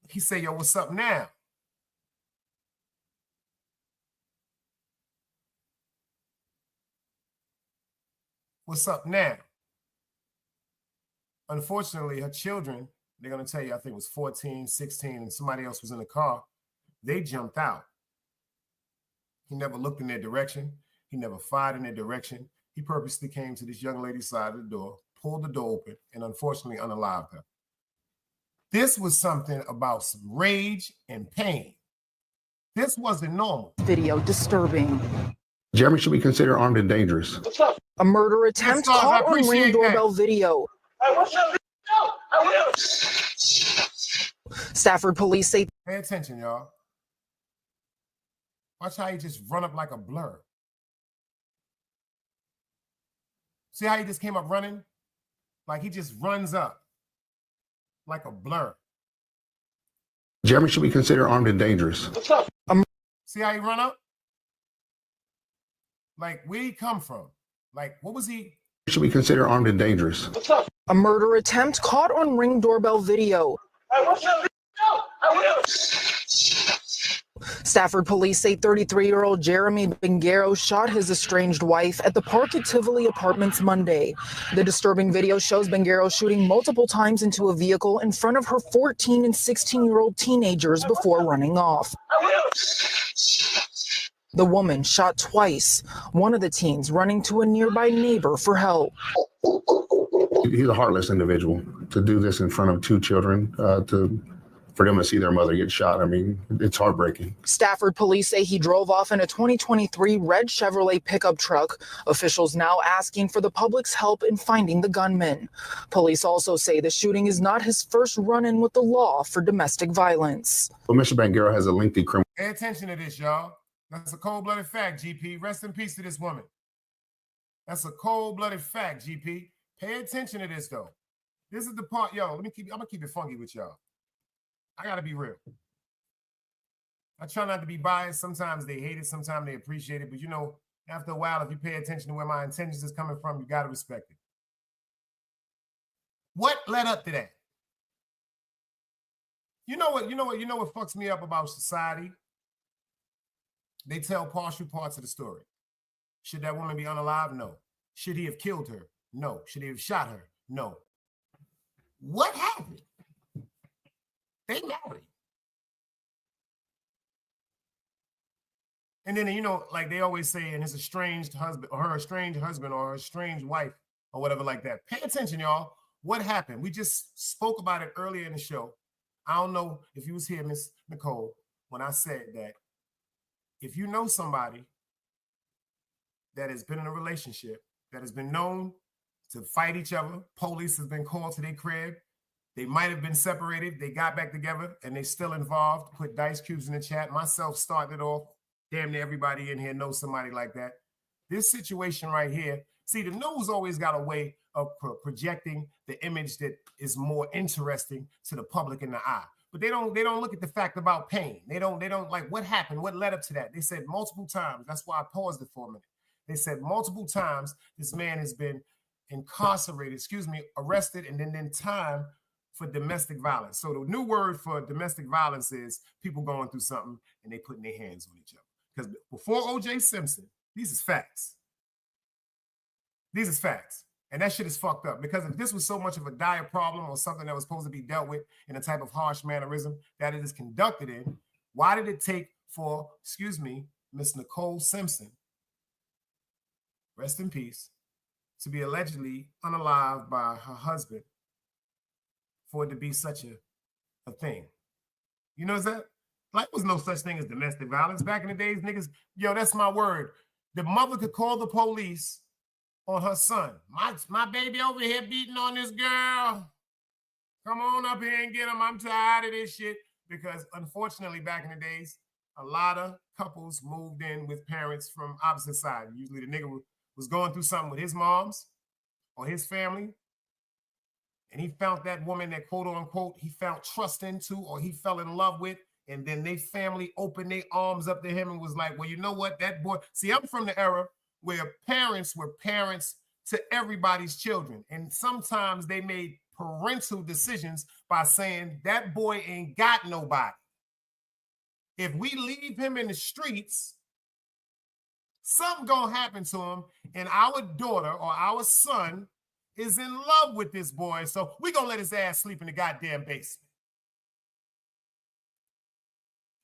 He said, yo, what's up now? What's up now? Unfortunately, her children, they're going to tell you, I think it was 14, 16, and somebody else was in the car. They jumped out. He never looked in their direction. He never fired in their direction. He purposely came to this young lady's side of the door, pulled the door open, and unfortunately unalived her. This was something about some rage and pain. This wasn't normal. Video disturbing. Jeremy should be considered armed and dangerous. A murder attempt Yes, caught I on Ring appreciate doorbell that. video. Stafford police say Pay attention, y'all. Watch how he just run up like a blur. See how he just came up running? Like he just runs up like a blur. Jeremy should be considered armed and dangerous. See how he run up? Like, where'd he come from? Like, what was he? He should be considered armed and dangerous. a murder attempt caught on Ring doorbell video. Stafford police say 33-year-old Jeremy Bingaro shot his estranged wife at the Park at Tivoli Apartments Monday. The disturbing video shows Bingaro shooting multiple times into a vehicle in front of her 14 and 16-year-old teenagers before running off. The woman shot twice, one of the teens running to a nearby neighbor for help. He's a heartless individual to do this in front of two children, for them to see their mother get shot. I mean, it's heartbreaking. Stafford police say he drove off in a 2023 red Chevrolet pickup truck. Officials now asking for the public's help in finding the gunman. Police also say the shooting is not his first run-in with the law for domestic violence. But Mr. Bangaro has a lengthy criminal. Pay attention to this, y'all. That's a cold-blooded fact, GP. Rest in peace to this woman. That's a cold-blooded fact, GP. Pay attention to this, though. This is the part, yo, I'm gonna keep it funky with y'all. I gotta be real. I try not to be biased. Sometimes they hate it, sometimes they appreciate it. But you know, after a while, if you pay attention to where my intentions is coming from, you gotta respect it. What led up to that? You know what fucks me up about society? They tell partial parts of the story. Should that woman be unalive? No. Should he have killed her? No. Should he have shot her? No. What happened? They married. And then, you know, like they always say, and his estranged husband or her estranged husband or her estranged wife or whatever like that. Pay attention, y'all. What happened? We just spoke about it earlier in the show. I don't know if you was here, Miss Nicole, when I said that if you know somebody that has been in a relationship, that has been known to fight each other, police has been called to their crib, they might have been separated, they got back together, and they still involved, put dice cubes in the chat. Myself started off. Damn near everybody in here knows somebody like that. This situation right here, see, the news always got a way of projecting the image that is more interesting to the public in the eye. But they don't look at the fact about pain. They don't like what happened, what led up to that. They said multiple times. That's why I paused it for a minute. They said multiple times this man has been arrested, and then time for domestic violence. So the new word for domestic violence is people going through something and they putting their hands on each other. Because before O.J. Simpson, these is facts. These is facts. And that shit is fucked up. Because if this was so much of a dire problem or something that was supposed to be dealt with in a type of harsh mannerism that it is conducted in, why did it take for, Miss Nicole Simpson, rest in peace, to be allegedly unalived by her husband for it to be such a thing? You know that? Like, there was no such thing as domestic violence. Back in the days, niggas, yo, that's my word. The mother could call the police on her son. My baby over here beating on this girl. Come on up here and get him. I'm tired of this shit. Because unfortunately, back in the days, a lot of couples moved in with parents from opposite sides. Usually the nigga was going through something with his moms or his family. And he found that woman that, quote unquote, he found trust into or he fell in love with. And then they family opened their arms up to him and was like, well, you know what? That boy. See, I'm from the era where parents were parents to everybody's children. And sometimes they made parental decisions by saying that boy ain't got nobody. If we leave him in the streets, something gonna happen to him, and our daughter or our son is in love with this boy, so we gonna let his ass sleep in the goddamn basement.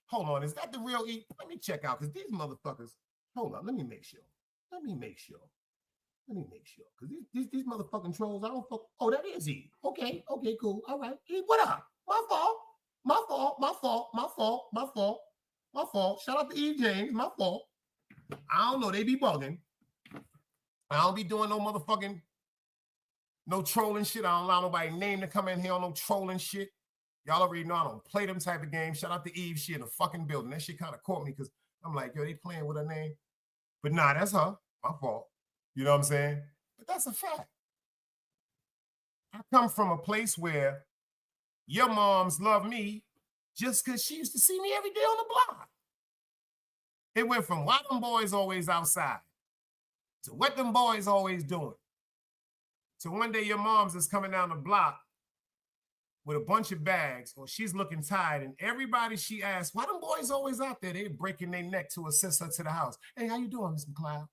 Hold on, is that the real E? Let me check out, because these motherfuckers, hold on, let me make sure. Because these motherfucking trolls, I don't fuck. Oh, that is E. Okay, cool. All right. E, what up? My fault. My fault. My fault. My fault. My fault. My fault. Shout out to Eve James. My fault. I don't know. They be bugging. I don't be doing no motherfucking, no trolling shit. I don't allow nobody name to come in here on no trolling shit. Y'all already know I don't play them type of games. Shout out to Eve. She in the fucking building. That shit kind of caught me because I'm like, yo, they playing with her name. But nah, that's her. My fault. You know what I'm saying? But that's a fact. I come from a place where your moms love me just because she used to see me every day on the block. It went from why them boys always outside to what them boys always doing. So one day your mom's is coming down the block with a bunch of bags, or she's looking tired, and everybody she asks, why them boys always out there? They breaking their neck to assist her to the house. Hey, how you doing, Miss McLeod?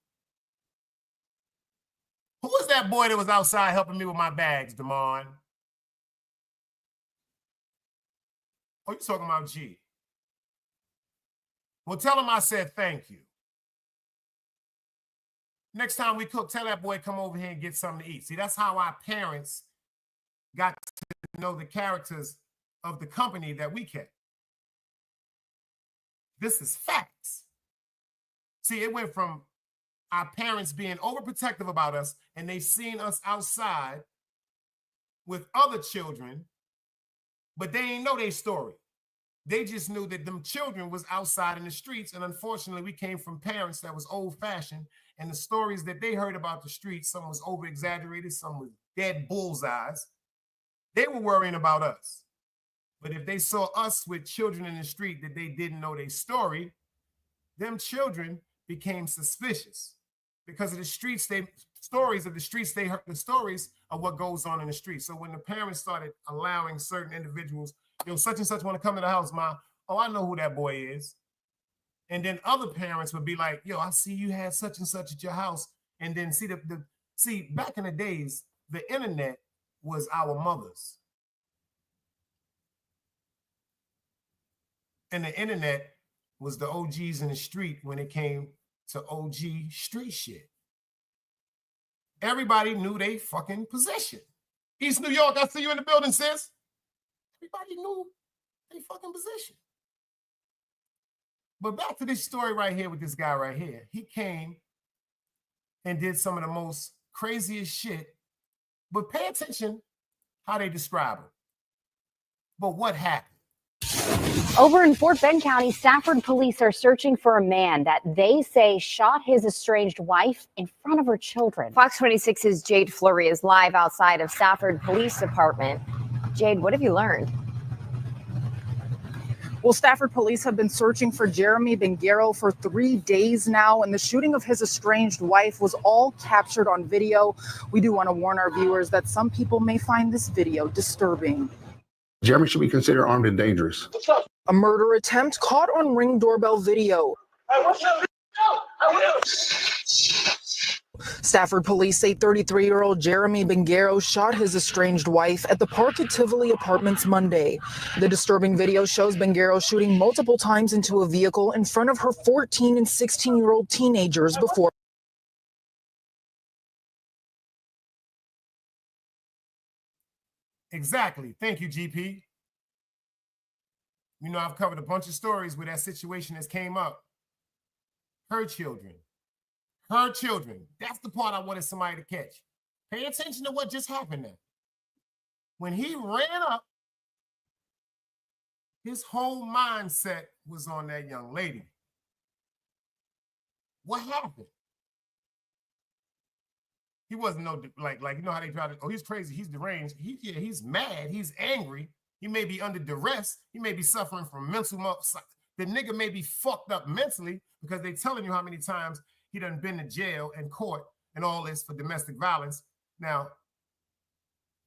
Who was that boy that was outside helping me with my bags, Damon? Oh, you talking about G? Well, tell him I said thank you. Next time we cook, tell that boy come over here and get something to eat. See, that's how our parents got to know the characters of the company that we kept. This is facts. See, it went from our parents being overprotective about us, and they seen us outside with other children, but they ain't know their story. They just knew that them children was outside in the streets, and unfortunately, we came from parents that was old-fashioned, and the stories that they heard about the streets, some was over-exaggerated, some was dead bullseyes. They were worrying about us. But if they saw us with children in the street that they didn't know their story, them children became suspicious because of the streets, stories of the streets, they heard the stories of what goes on in the streets. So when the parents started allowing certain individuals, yo, such and such want to come to the house, Ma, oh, I know who that boy is. And then other parents would be like, yo, I see you had such and such at your house. And then see, back in the days, the internet was our mothers. And the internet was the OGs in the street when it came to OG street shit. Everybody knew they fucking position. East New York, I see you in the building, sis. Everybody knew they fucking position. But back to this story right here with this guy right here. He came and did some of the most craziest shit, but pay attention how they describe it. But what happened? Over in Fort Bend County, Stafford police are searching for a man that they say shot his estranged wife in front of her children. Fox 26's Jade Fleury is live outside of Stafford Police Department. Jade, what have you learned? Well, Stafford police have been searching for Jeremy Bengaro for 3 days now, and the shooting of his estranged wife was all captured on video. We do want to warn our viewers that some people may find this video disturbing. Jeremy should be considered armed and dangerous. A murder attempt caught on Ring doorbell video. Stafford police say 33-year-old Jeremy Bengaro shot his estranged wife at the Park at Tivoli Apartments Monday. The disturbing video shows Bengaro shooting multiple times into a vehicle in front of her 14 and 16-year-old teenagers before. Exactly. Thank you, GP. You know, I've covered a bunch of stories where that situation has came up. Her children. Her children. That's the part I wanted somebody to catch. Pay attention to what just happened there. When he ran up, his whole mindset was on that young lady. What happened? He wasn't like you know how they try to, oh, he's crazy, he's deranged. He's mad, he's angry. He may be under duress. He may be suffering from mental. The nigga may be fucked up mentally because they telling you how many times he done been to jail and court and all this for domestic violence. Now,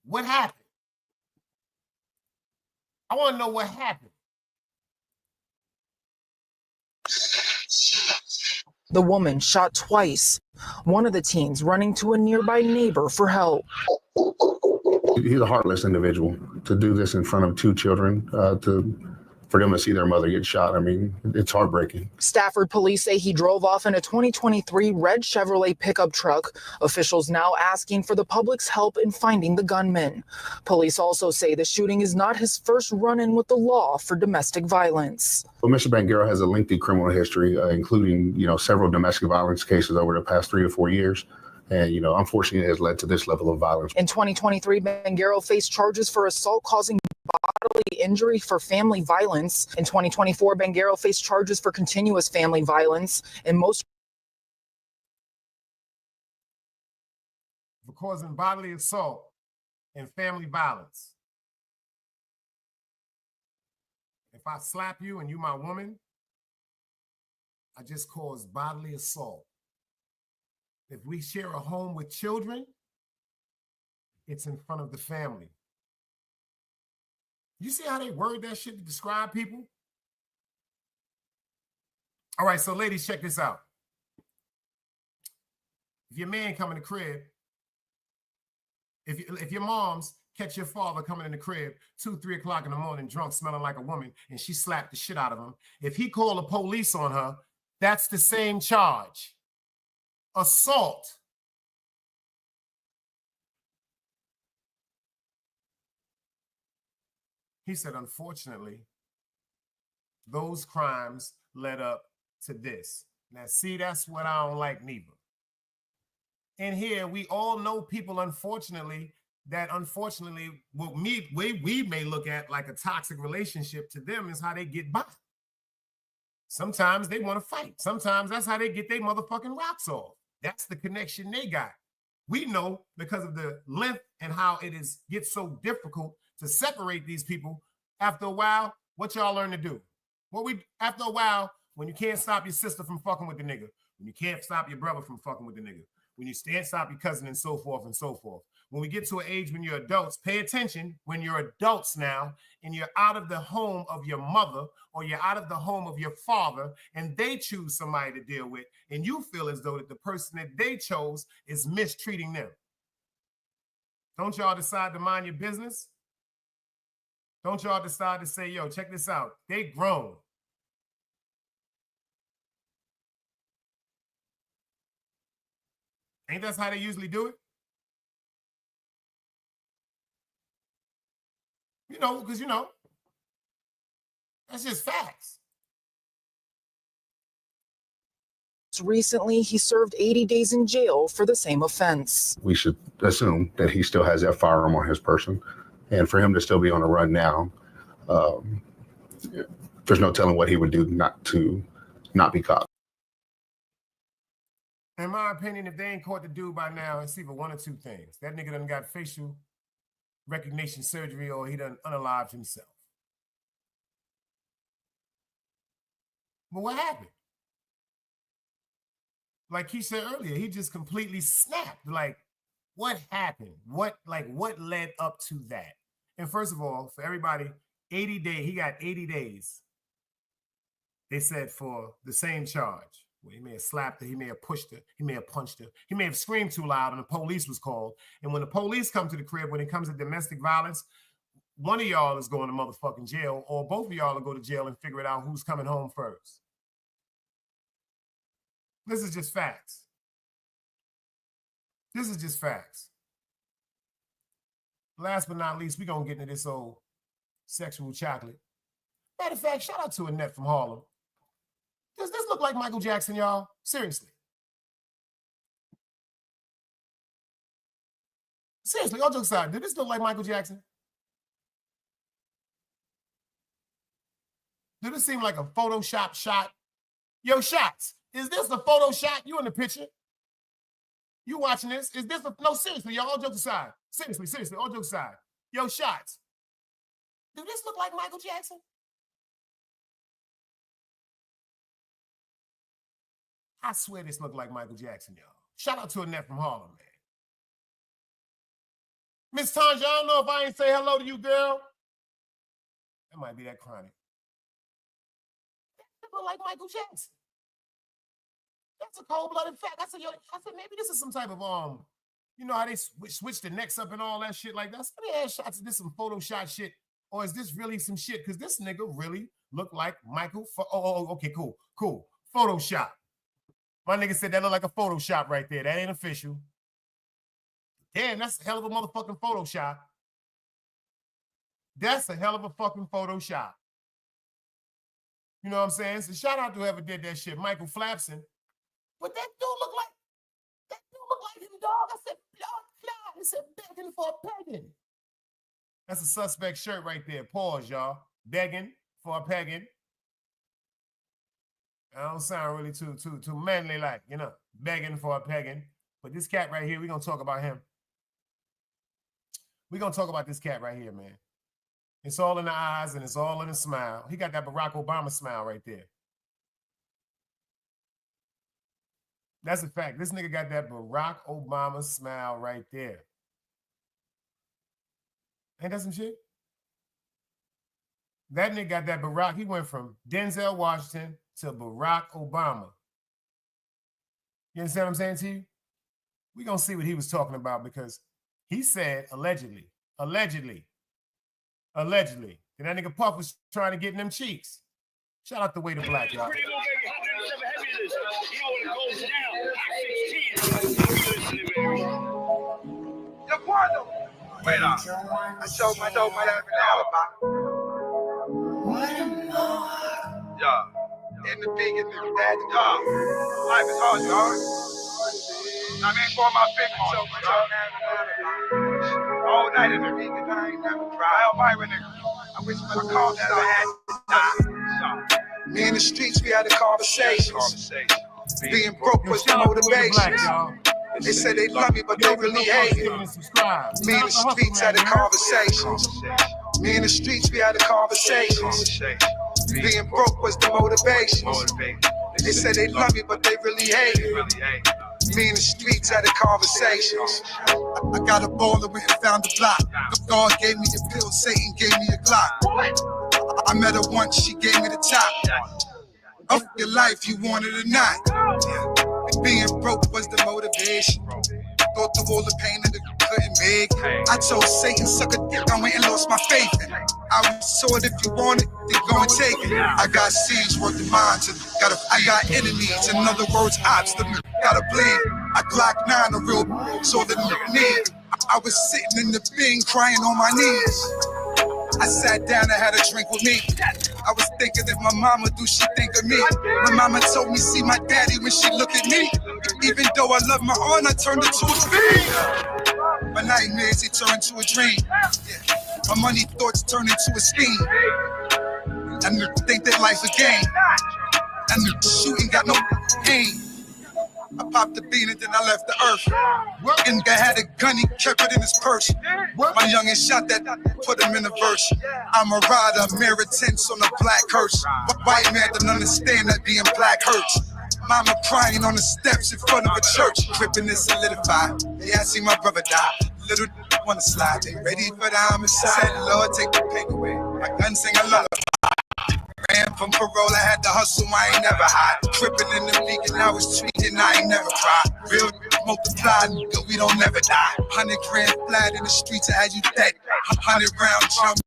what happened? I want to know what happened. The woman shot twice. One of the teens running to a nearby neighbor for help. He's a heartless individual to do this in front of two children, for them to see their mother get shot, I mean, it's heartbreaking. Stafford police say he drove off in a 2023 red Chevrolet pickup truck. Officials now asking for the public's help in finding the gunman. Police also say the shooting is not his first run-in with the law for domestic violence. Well, Mr. Banguero has a lengthy criminal history, including, several domestic violence cases over the past 3 to 4 years. And, unfortunately, it has led to this level of violence. In 2023, Banguero faced charges for assault causing bodily injury for family violence. In 2024, Banguero faced charges for continuous family violence. And most For causing bodily assault and family violence. If I slap you and you my woman, I just caused bodily assault. If we share a home with children, it's in front of the family. You see how they word that shit to describe people? All right, so ladies, check this out. If your man come in the crib, if your moms catch your father coming in the crib 2, 3 o'clock in the morning, drunk, smelling like a woman, and she slapped the shit out of him, if he called the police on her, that's the same charge. Assault. He said, unfortunately, those crimes led up to this. Now, see, that's what I don't like neither. And here, we all know people, unfortunately, what we may look at like a toxic relationship, to them is how they get by. Sometimes they want to fight. Sometimes that's how they get their motherfucking rocks off. That's the connection they got. We know because of the length and how it gets so difficult to separate these people. After a while, what y'all learn to do? After a while, when you can't stop your sister from fucking with the nigga, when you can't stop your brother from fucking with the nigga, when you can't stop your cousin and so forth and so forth. When we get to an age when you're adults, pay attention. When you're adults now and you're out of the home of your mother or you're out of the home of your father and they choose somebody to deal with and you feel as though that the person that they chose is mistreating them. Don't y'all decide to mind your business? Don't y'all decide to say, yo, check this out. They grown. Ain't that how they usually do it? Because, that's just facts. Recently, he served 80 days in jail for the same offense. We should assume that he still has that firearm on his person. And for him to still be on the run now, there's no telling what he would do not be caught. In my opinion, if they ain't caught the dude by now, it's either one or two things. That nigga done got facial recognition surgery or he done unalived himself. But what happened? Like he said earlier, he just completely snapped. Like, what happened? What led up to that? And first of all, for everybody, 80 days, he got 80 days. They said for the same charge. Well, he may have slapped her, he may have pushed her, he may have punched her, he may have screamed too loud and the police was called. And when the police come to the crib, when it comes to domestic violence, one of y'all is going to motherfucking jail or both of y'all will go to jail and figure it out who's coming home first. This is just facts. This is just facts. Last but not least, we're going to get into this old sexual chocolate. Matter of fact, shout out to Annette from Harlem. Does this look like Michael Jackson, y'all? Seriously. Seriously, all jokes aside, did this look like Michael Jackson? Did this seem like a Photoshop shot? Yo, Shots, is this a photo shot? You in the picture? You watching this? Is this no, seriously, y'all, all jokes aside. Seriously, all jokes aside. Yo, Shots, do this look like Michael Jackson? I swear this looked like Michael Jackson, y'all. Shout out to Annette from Harlem, man. Miss Tanja, I don't know if I ain't say hello to you, girl. That might be that chronic. That look like Michael Jackson. That's a cold-blooded fact. I said, maybe this is some type of, you know how they switch the necks up and all that shit like that. So they had shots of this, some Photoshop shit or is this really some shit? Because this nigga really looked like Michael. Okay, cool. Photoshop. My nigga said that looked like a Photoshop right there. That ain't official. Damn, that's a hell of a motherfucking Photoshop. That's a hell of a fucking Photoshop. You know what I'm saying? So shout out to whoever did that shit, Michael Flapson. But that dude look like him, dog. I said, Lord, I said, begging for a pegging. That's a suspect shirt right there. Pause, y'all. Begging for a pegging. I don't sound really too manly like, you know, begging for a pegging. But this cat right here, we're going to talk about him. We're going to talk about this cat right here, man. It's all in the eyes and it's all in the smile. He got that Barack Obama smile right there. That's a fact. This nigga got that Barack Obama smile right there. Ain't that some shit? That nigga got that Barack. He went from Denzel Washington to Barack Obama. You understand what I'm saying to you? We're going to see what he was talking about because he said allegedly. And that nigga Puff was trying to get in them cheeks. Shout out the way to Black, y'all. Wait up. I showed my alibi. Yeah. In the big and the dad. Yeah. Life is hard, y'all. I mean, for my big all night in the big and I ain't never cried. Elvira, nigga. I wish when I called that I had to die. Me in the streets, we had a conversation. Being broke was the motivation. They said they love me, but they really hate me. Me in the streets had a conversation. Me in the streets, we had a conversation. Being broke was the motivation. They said they love me, but they really hate me. Me in the streets had a conversation. I got a baller, went and found a block. God gave me a pill, Satan gave me a Glock. I met her once, she gave me the top. Of your life, you want it or not. Being broke was the motivation. Go through all the pain and the couldn't make. I told Satan, suck a dick, I went and lost my faith. I saw it, if you want it, then go and take it. I got seeds worth the minds, I got enemies, in other words, ops, gotta bleed. I Glock 9, a real, so the need. I was sitting in the bin, crying on my knees. I sat down and had a drink with me. I was thinking that my mama do she think of me. My mama told me see my daddy when she look at me. Even though I love my aunt, I turned it to a fiend. My nightmares, they turned to a dream. My money thoughts turned into a scheme. And think that life's a game. And the shooting got no pain. I popped the bean and then I left the earth. And I had a gun, he kept it in his purse. My youngin' shot that, put him in a verse. I'm a rider, mirror tints on a black hearse. White man don't understand that being black hurts. Mama crying on the steps in front of a church. Gripping and solidified. Yeah, I see my brother die. Little wanna slide. They ready for the homicide. Lord, take the pain away. My gun sing a lullaby. Ran from parole, I had to hustle, I ain't never hide. Tripping in the league and I was tweaking, I ain't never cried. Real multiplied, nigga, we don't never die. 100 grand flat in the streets, I had you dead. 100 round jump.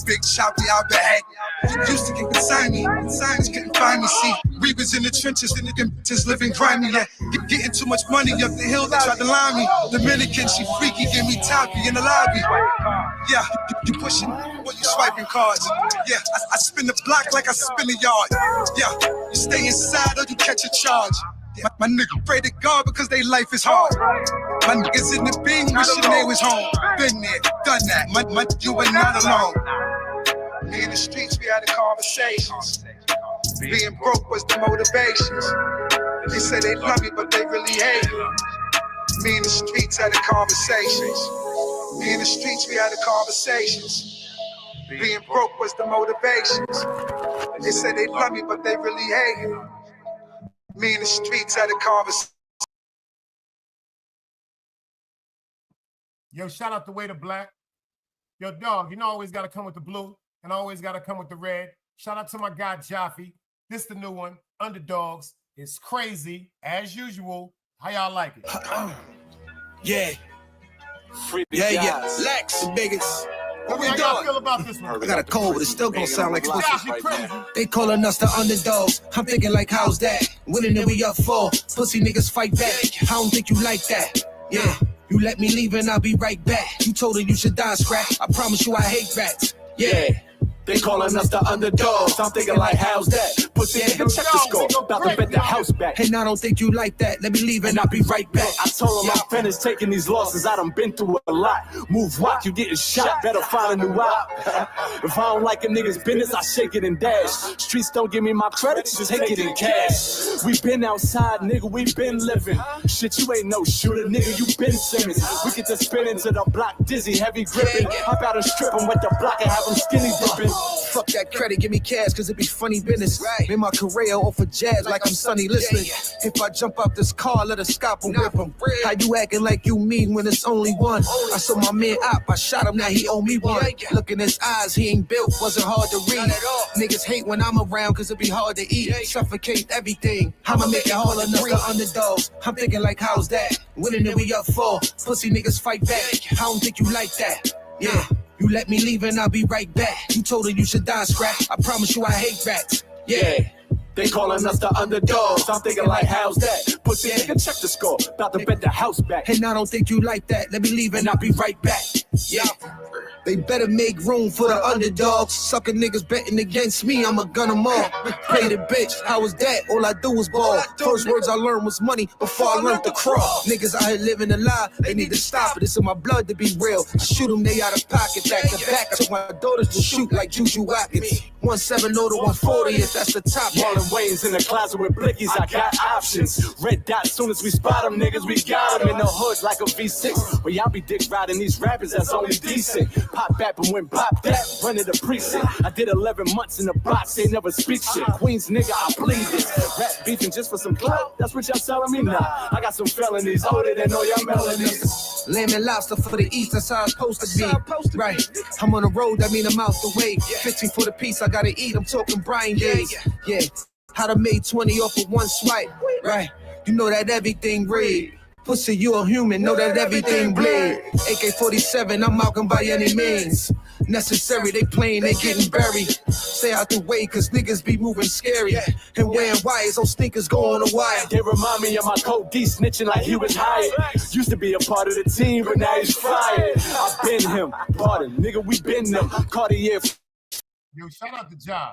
Big choppy out the head. You used to get beside me, signs couldn't find me. See, we was in the trenches and the just living grimy. Yeah, getting too much money up the hill, they tried to line me. Dominican, she freaky, give me toppy in the lobby. Yeah, you pushing, or you swiping cards. Yeah, I spin the block like I spin the yard. Yeah, you stay inside or you catch a charge. Yeah, my nigga pray to God because they life is hard. My niggas in the bing wishing they was home. Been there, done that. You ain't not alone. Me in the streets, we had a conversation. Being broke was the motivations. They say they love me, but they really hate me. Me in the streets had a conversations. Me in the streets, we had a conversations. Being broke was the motivations. They say they love me, but they really hate me. Me in the streets had a conversation. Yo, shout out the way to Black. Yo, dog, you know always got to come with the blue and always got to come with the red. Shout out to my guy, Jaffe. This the new one, Underdogs. It's crazy, as usual. How y'all like it? Yeah. Yeah. Lex, the biggest. How y'all feel about this one? I got a cold, but it's still gonna sound like It's explosive. actually crazy. They calling us the underdogs. I'm thinking like, how's that? Winning and we up for. Pussy niggas fight back. I don't think you like that. Yeah, you let me leave and I'll be right back. You told her you should die, scrap. I promise you I hate rats. Yeah. They calling us the underdogs. I'm thinking like, how's that? Pussy nigga, check the score. About to bet the house back. And I don't think you like that. Let me leave and I'll be right back. I told him I'm finished taking these losses. I done been through a lot. Move walk, you getting shot. Better find a new op. If I don't like a nigga's business, I shake it and dash. Streets don't give me my credit, just take it in cash. We been outside, nigga, we been living. Shit, you ain't no shooter, nigga, you been Simmons. We get to spin into the block, dizzy, heavy gripping. Hop out and strip him with the block and have him skinny dipping. Fuck that credit, give me cash, cause it be funny business. Made my career off of jazz like I'm Sonny listening. If I jump out this car, let a scalp and whip him. How you acting like you mean when it's only one? I saw my man up, I shot him, now he owe me one. Look in his eyes, he ain't built, wasn't hard to read. Niggas hate when I'm around, cause it be hard to eat. Suffocate everything, I'ma make it hard enough the underdogs. I'm thinking like, how's that? Winning and we up for. Pussy niggas fight back, I don't think you like that. Yeah. You let me leave and I'll be right back. You told her you should die, scrap. I promise you I hate rats. Yeah. They calling us the underdogs. I'm thinking like, how's that? Pussy nigga, check the score. About to bet the house back. And I don't think you like that. Let me leave and I'll be right back. Yeah. They better make room for the underdogs. Sucker niggas betting against me, I'ma gun them all. Play the bitch, how was that? All I do was ball. First words I learned was money before I learned to crawl. Niggas out here living a lie, they need to stop it. It's in my blood to be real. I shoot them, they out of pocket, back to back. I took my daughters to shoot like Juju Watkins. 170 to 140 if that's the top. Marlon Wayne's in the closet with blickies, I got options. Red dot, soon as we spot them, niggas, we got them in the hood like a V6. Well, y'all be dick riding these rappers, that's only decent. Pop back and went pop that, running the precinct. I did 11 months in the box, they never speak shit. Queens nigga, I bleed this. Rap beefing just for some clout, that's what y'all telling me now. I got some felonies, older than all y'all melodies. Lamb and lobster for the east, that's how it's supposed to be. Right, I'm on the road, that mean I'm out the way. 15 for the piece, I gotta eat, I'm talking Brian days. Yeah, how to make 20 off of one swipe. Right, you know that everything read. Pussy, you a human, know that everything bleed. AK-47, I'm Malcolm by any means necessary. They playing, they getting buried. Stay out the way, cause niggas be moving scary. And wearing wires, those stinkers go on the wire. They remind me of my code D snitching like he was hired. Used to be a part of the team, but now he's fired. I've been him, pardon, nigga, we been them. Cartier. Yo, shout out to Ja.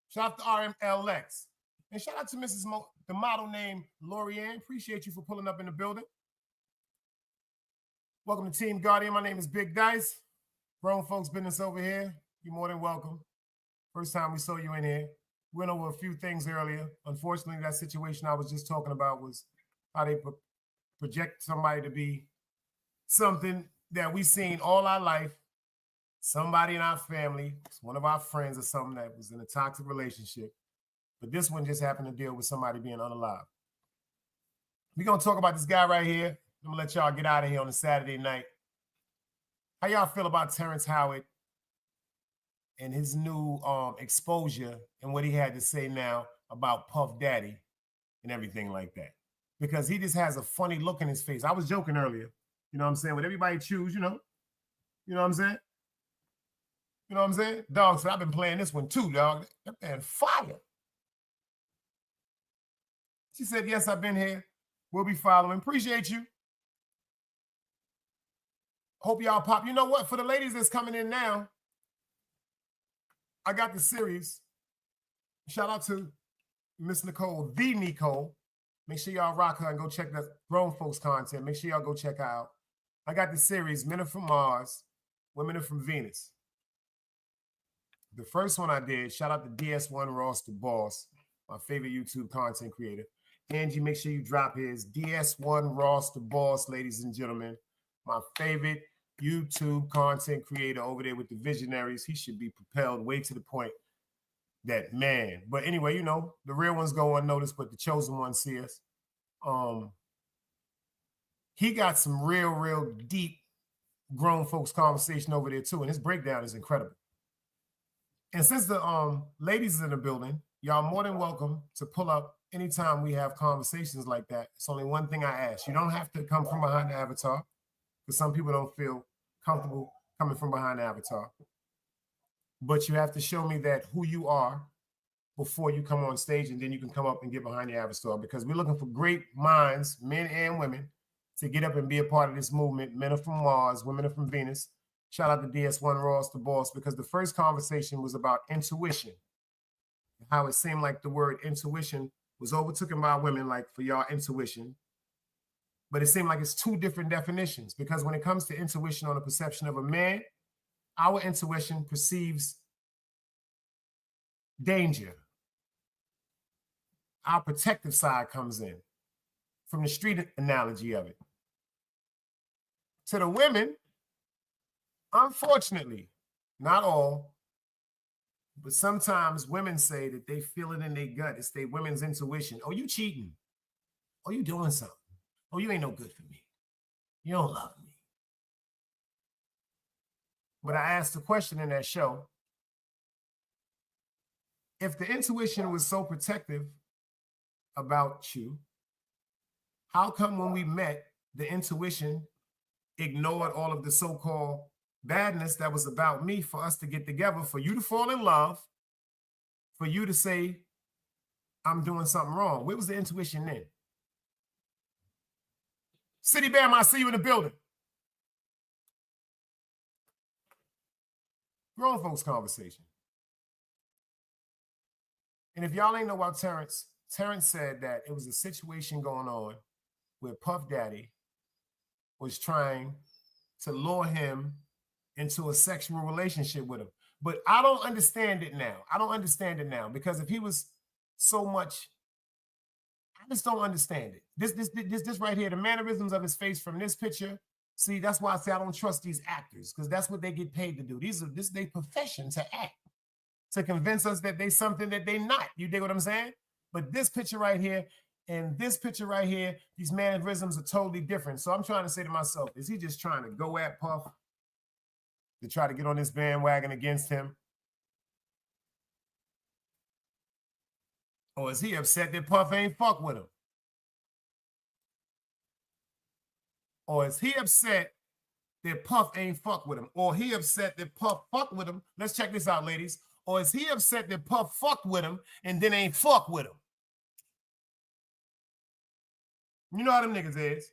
Shout out to RMLX. And shout out to Mrs. The model named Lorianne. Appreciate you for pulling up in the building. Welcome to Team Guardian. My name is Big Dice. Grown folks business over here. You're more than welcome. First time we saw you in here. Went over a few things earlier. Unfortunately, that situation I was just talking about was how they project somebody to be something that we've seen all our life. Somebody in our family, one of our friends or something that was in a toxic relationship. But this one just happened to deal with somebody being unalive. We're going to talk about this guy right here. I'm going to let y'all get out of here on a Saturday night. How y'all feel about Terrance Howard and his new exposure and what he had to say now about Puff Daddy and everything like that? Because he just has a funny look in his face. I was joking earlier. You know what I'm saying? When everybody choose, you know what I'm saying? You know what I'm saying? Dog said, I've been playing this one too, dog. That man fire. She said, yes, I've been here. We'll be following. Appreciate you. Hope y'all pop. You know what? For the ladies that's coming in now, I got the series. Shout out to Miss Nicole, the Nicole. Make sure y'all rock her and go check the grown folks content. Make sure y'all go check her out. I got the series, Men Are From Mars, Women Are From Venus. The first one I did, shout out to DS1 Ross the Boss, my favorite YouTube content creator. Angie, make sure you drop his DS1 Ross the Boss, ladies and gentlemen. My favorite YouTube content creator over there with the visionaries. He should be propelled way to the point that, man. But anyway, you know, the real ones go unnoticed, but the chosen ones see us. He got some real deep grown folks conversation over there too, and his breakdown is incredible. And since the ladies is in the building, y'all more than welcome to pull up anytime we have conversations like that. It's only one thing I ask. You don't have to come from behind the avatar, because some people don't feel comfortable coming from behind the avatar. But you have to show me that who you are before you come on stage, and then you can come up and get behind the avatar, because we're looking for great minds, men and women, to get up and be a part of this movement. Men are from Mars, women are from Venus. Shout out to DS1 Ross the Boss, because the first conversation was about intuition. How it seemed like the word intuition was overtaken by women, like for y'all intuition. But it seemed like it's two different definitions, because when it comes to intuition on the perception of a man, our intuition perceives danger. Our protective side comes in from the street analogy of it. To the women, unfortunately, not all, but sometimes women say that they feel it in their gut. It's their women's intuition. Oh, you cheating. Oh, you doing something. Oh, you ain't no good for me. You don't love me. But I asked a question in that show. If the intuition was so protective about you, how come when we met, the intuition ignored all of the so-called badness that was about me for us to get together, for you to fall in love, for you to say, I'm doing something wrong? Where was the intuition then? City Bam, I see you in the building. Grown folks conversation. And if y'all ain't know about Terrance said that it was a situation going on where Puff Daddy was trying to lure him into a sexual relationship with him. But I don't understand it now. I don't understand it now, because if he was so much, I just don't understand it. This right here, the mannerisms of his face from this picture. See, that's why I say I don't trust these actors, because that's what they get paid to do. This is their profession, to act, to convince us that they something that they not. You dig what I'm saying? But this picture right here and this picture right here, these mannerisms are totally different. So I'm trying to say to myself, is he just trying to go at Puff to try to get on this bandwagon against him? Or is he upset that Puff ain't fuck with him? Or is he upset that Puff ain't fuck with him? Or he upset that Puff fuck with him? Let's check this out, ladies. Or is he upset that Puff fucked with him and then ain't fuck with him? You know how them niggas is.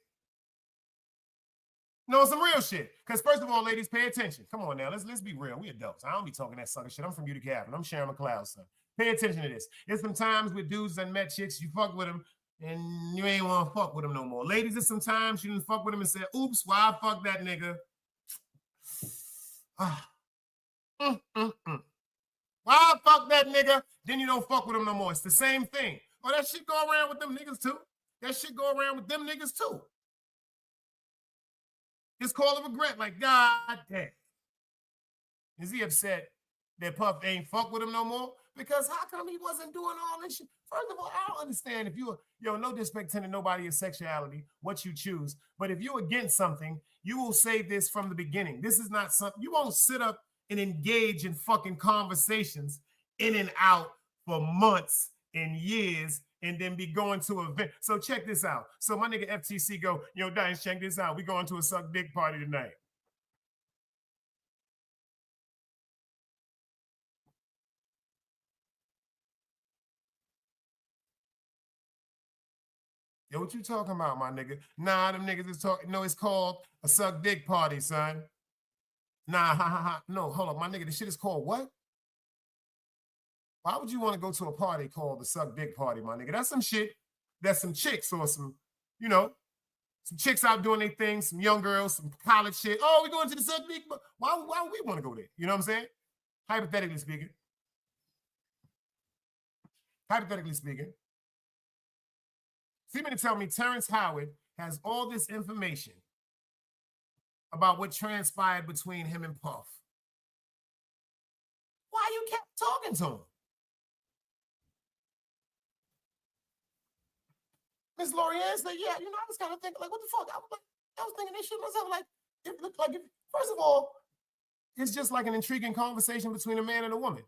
No, some real shit. Because first of all, ladies, pay attention. Come on now, let's be real. We adults. I don't be talking that sucker shit. I'm from Utica Avenue. I'm Sharon McLeod's son. Pay attention to this. There's some times with dudes that met chicks, you fuck with them, and you ain't want to fuck with them no more. Ladies, there's some times you didn't fuck with them and said, oops, why I fuck that nigga? Why I fuck that nigga? Then you don't fuck with them no more. It's the same thing. Oh, that shit go around with them niggas too. That shit go around with them niggas too. It's called a regret, like, God damn. Is he upset that Puff ain't fuck with him no more? Because how come he wasn't doing all this shit? First of all, I don't understand if you're, no disrespect to nobody is sexuality, what you choose. But if you're against something, you will say this from the beginning. This is not something, you won't sit up and engage in fucking conversations in and out for months and years and then be going to an event. So check this out. So my nigga FTC go, Dice, check this out. We going to a suck dick party tonight. Yo, what you talking about, my nigga? Nah, them niggas is talking. No, it's called a suck dick party, son. Nah, no, hold on, my nigga. This shit is called what? Why would you want to go to a party called the suck dick party, my nigga? That's some shit. That's some chicks or some, some chicks out doing their things, some young girls, some college shit. Oh, we going to the suck dick? Why would we want to go there? You know what I'm saying? Hypothetically speaking. So you mean to tell me Terrance Howard has all this information about what transpired between him and Puff? Why you kept talking to him? Miss Lorianne said, yeah, I was kind of thinking, like, what the fuck? I was thinking this shit myself, like, it looked like, first of all, it's just like an intriguing conversation between a man and a woman.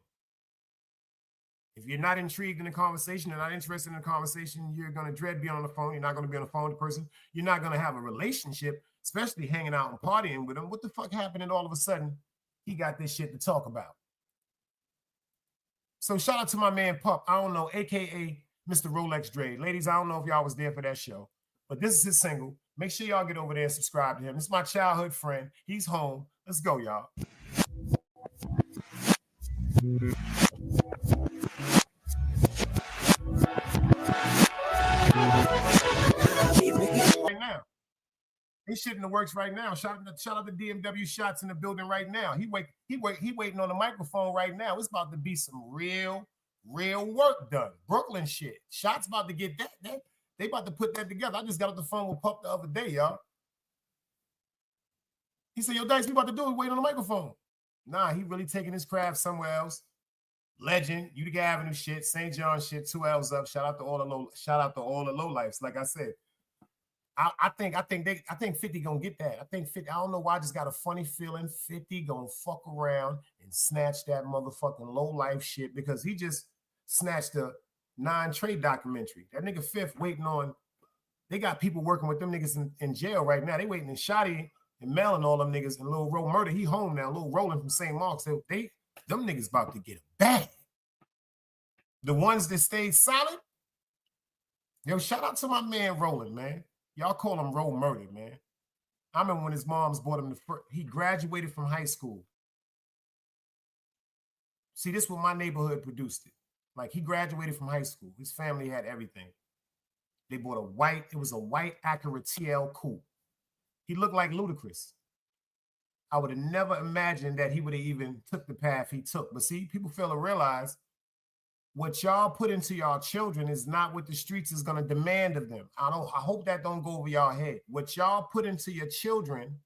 If you're not intrigued in the conversation, you're not interested in the conversation, you're going to dread being on the phone. You're not going to be on the phone with the person. You're not going to have a relationship. especially hanging out and partying with him. What the fuck happened and all of a sudden he got this shit to talk about? So shout out to my man Pup, I don't know, aka Mr. Rolex Dre. Ladies, I don't know if y'all was there for that show, but this is his single. Make sure y'all get over there and subscribe to him. This is my childhood friend. He's home. Let's go, y'all. Right now. This shit in the works right now. Shout out to DMW Shots in the building right now. He waiting on the microphone right now. It's about to be some real work done. Brooklyn shit. Shots about to get that. They about to put that together. I just got off the phone with Pup the other day, y'all. He said, yo, Dice, we about to do it. Wait on the microphone. Nah, he really taking his craft somewhere else. Legend, Utica Avenue shit, St. John shit, 2 L's up. Shout out to all the low lives. Like I said, I think 50 gonna get that. I think 50. I don't know why. I just got a funny feeling 50 gonna fuck around and snatch that motherfucking low life shit because he just snatched a 9 Trade documentary. That nigga Fifth waiting on. They got people working with them niggas in jail right now. They waiting in Shotty and Mel and all them niggas and Lil Ro Murder. He home now. Lil Roland from St. Mark's. Them niggas about to get it bad. The ones that stayed solid. Yo, shout out to my man Roland, man. Y'all call him Ro Murder, man. I remember when his moms bought him he graduated from high school. See, this was my neighborhood produced it. Like he graduated from high school. His family had everything. They bought it was a white Acura TL coupe. He looked like Ludacris. I would have never imagined that he would have even took the path he took. But see, people fail to realize what y'all put into y'all children is not what the streets is going to demand of them. I hope that don't go over y'all head. What y'all put into your children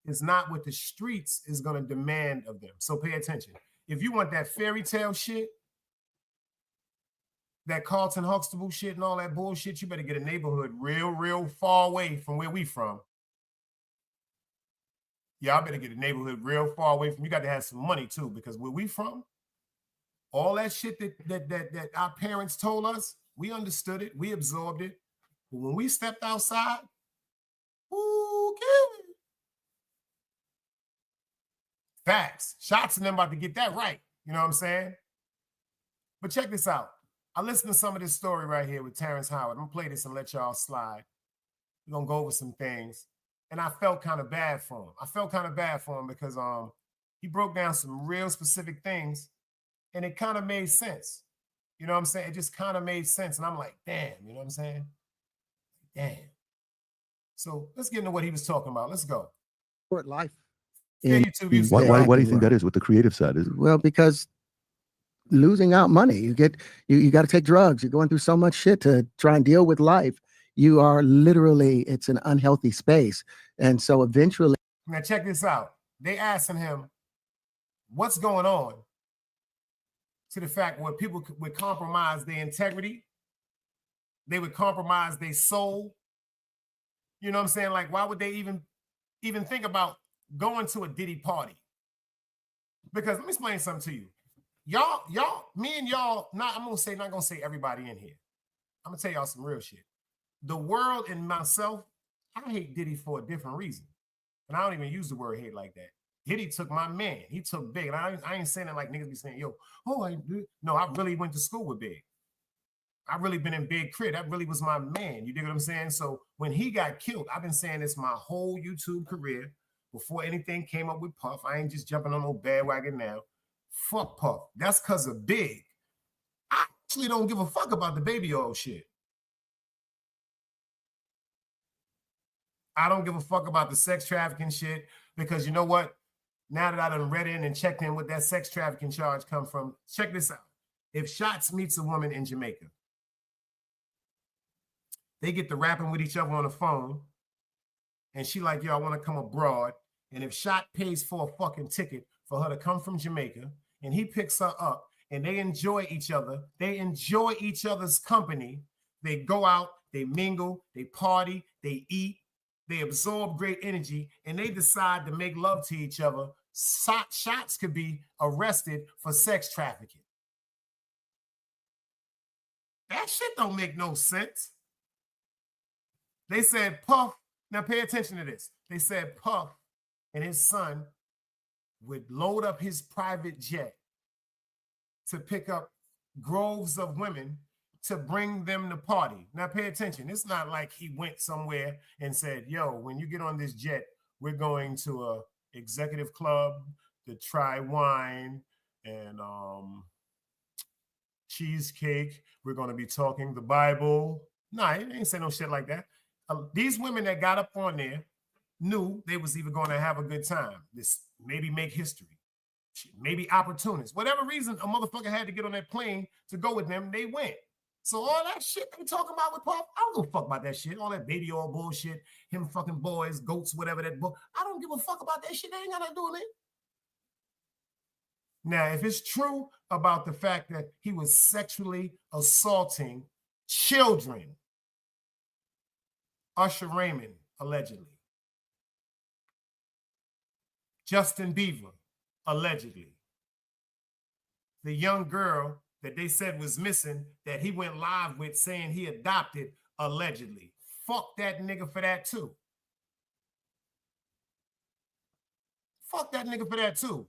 is not what the streets is going to demand of them. So pay attention. If you want that fairy tale shit, that Carlton Huxtable shit and all that bullshit, you better get a neighborhood real far away from where we from. Y'all better get a neighborhood real far away from. You got to have some money too, because where we from, all that shit that our parents told us, we understood it, we absorbed it. But when we stepped outside, okay. Facts. Shots and them about to get that right. You know what I'm saying? But check this out. I listened to some of this story right here with Terrance Howard. I'm gonna play this and let y'all slide. We're gonna go over some things. And I felt kind of bad for him. I felt kind of bad for him because he broke down some real specific things and it kind of made sense. You know what I'm saying? It just kind of made sense. And I'm like, damn, you know what I'm saying? Damn. So let's get into what he was talking about. Let's go. Short life. Why do you think that is with the creative side? Well, because losing out money, you got to take drugs. You're going through so much shit to try and deal with life. You are literally, it's an unhealthy space. And so eventually. Now check this out. They asking him, what's going on? To the fact where people would compromise their integrity. They would compromise their soul. You know what I'm saying? Like, why would they even think about going to a Diddy party? Because let me explain something to you. Y'all, me and y'all, not gonna say everybody in here. I'm gonna tell y'all some real shit. The world and myself, I hate Diddy for a different reason. And I don't even use the word hate like that. Diddy took my man. He took Big. And I ain't saying it like niggas be saying, yo, no, I really went to school with Big. I really been in Big Crit. That really was my man. You dig what I'm saying? So when he got killed, I've been saying this my whole YouTube career before anything came up with Puff. I ain't just jumping on no bandwagon now. Fuck Puff. That's because of Big. I actually don't give a fuck about the baby oil shit. I don't give a fuck about the sex trafficking shit because you know what? Now that I done read in and checked in what that sex trafficking charge come from, check this out. If Shots meets a woman in Jamaica, they get to rapping with each other on the phone, and she like, yo, I want to come abroad. And if Shot pays for a fucking ticket for her to come from Jamaica, and he picks her up, and they enjoy each other, they enjoy each other's company, they go out, they mingle, they party, they eat, they absorb great energy, and they decide to make love to each other. Shots could be arrested for sex trafficking. That shit don't make no sense. They said Puff Now pay attention to this. They said Puff and his son would load up his private jet to pick up groves of women to bring them to party. Now pay attention. It's not like he went somewhere and said, yo, when you get on this jet, we're going to a executive club to try wine and cheesecake. We're going to be talking the Bible. Nah, he ain't say no shit like that. These women that got up on there knew they was either going to have a good time, this maybe make history, maybe opportunists. Whatever reason a motherfucker had to get on that plane to go with them, they went. So all that shit they talking about with Puff, I don't give a fuck about that shit. All that baby oil bullshit, him fucking boys, goats, whatever that book. I don't give a fuck about that shit. They ain't got nothing to do with it. Now, if it's true about the fact that he was sexually assaulting children, Usher Raymond, allegedly, Justin Bieber, allegedly, the young girl that they said was missing that he went live with saying he adopted, allegedly. Fuck that nigga for that too. Fuck that nigga for that too.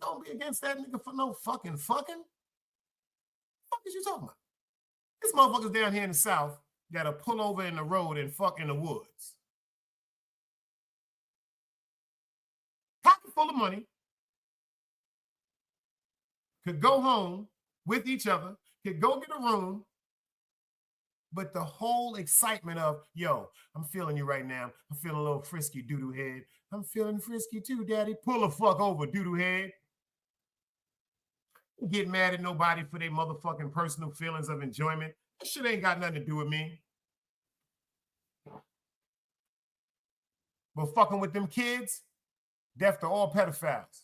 Don't be against that nigga for no fucking. Fuck is you talking about? This motherfuckers down here in the South gotta pull over in the road and fuck in the woods. Pocket full of money. Could go home with each other, could go get a room, but the whole excitement of, yo, I'm feeling you right now. I'm feeling a little frisky, doo-doo head. I'm feeling frisky too, daddy. Pull the fuck over, doo-doo head. Get mad at nobody for their motherfucking personal feelings of enjoyment. That shit ain't got nothing to do with me. But fucking with them kids, death to all pedophiles.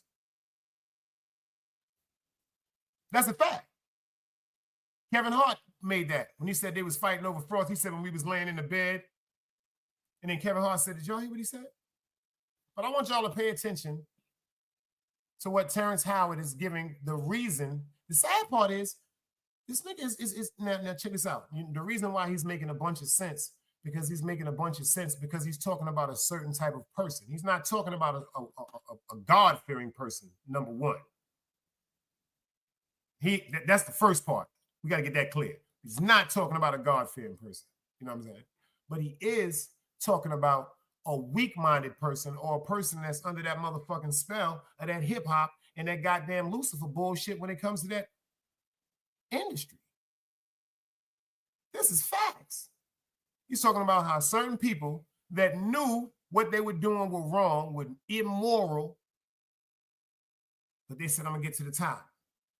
That's a fact. Kevin Hart made that. When he said they was fighting over Frost, he said when we was laying in the bed. And then Kevin Hart said, did y'all hear what he said? But I want y'all to pay attention to what Terrance Howard is giving the reason. The sad part is, this nigga is now check this out. The reason why he's making a bunch of sense, because he's talking about a certain type of person. He's not talking about a God-fearing person, number one. That's the first part. We got to get that clear. He's not talking about a God-fearing person. You know what I'm saying? But he is talking about a weak-minded person or a person that's under that motherfucking spell of that hip-hop and that goddamn Lucifer bullshit when it comes to that industry. This is facts. He's talking about how certain people that knew what they were doing were wrong, were immoral, but they said, I'm going to get to the top.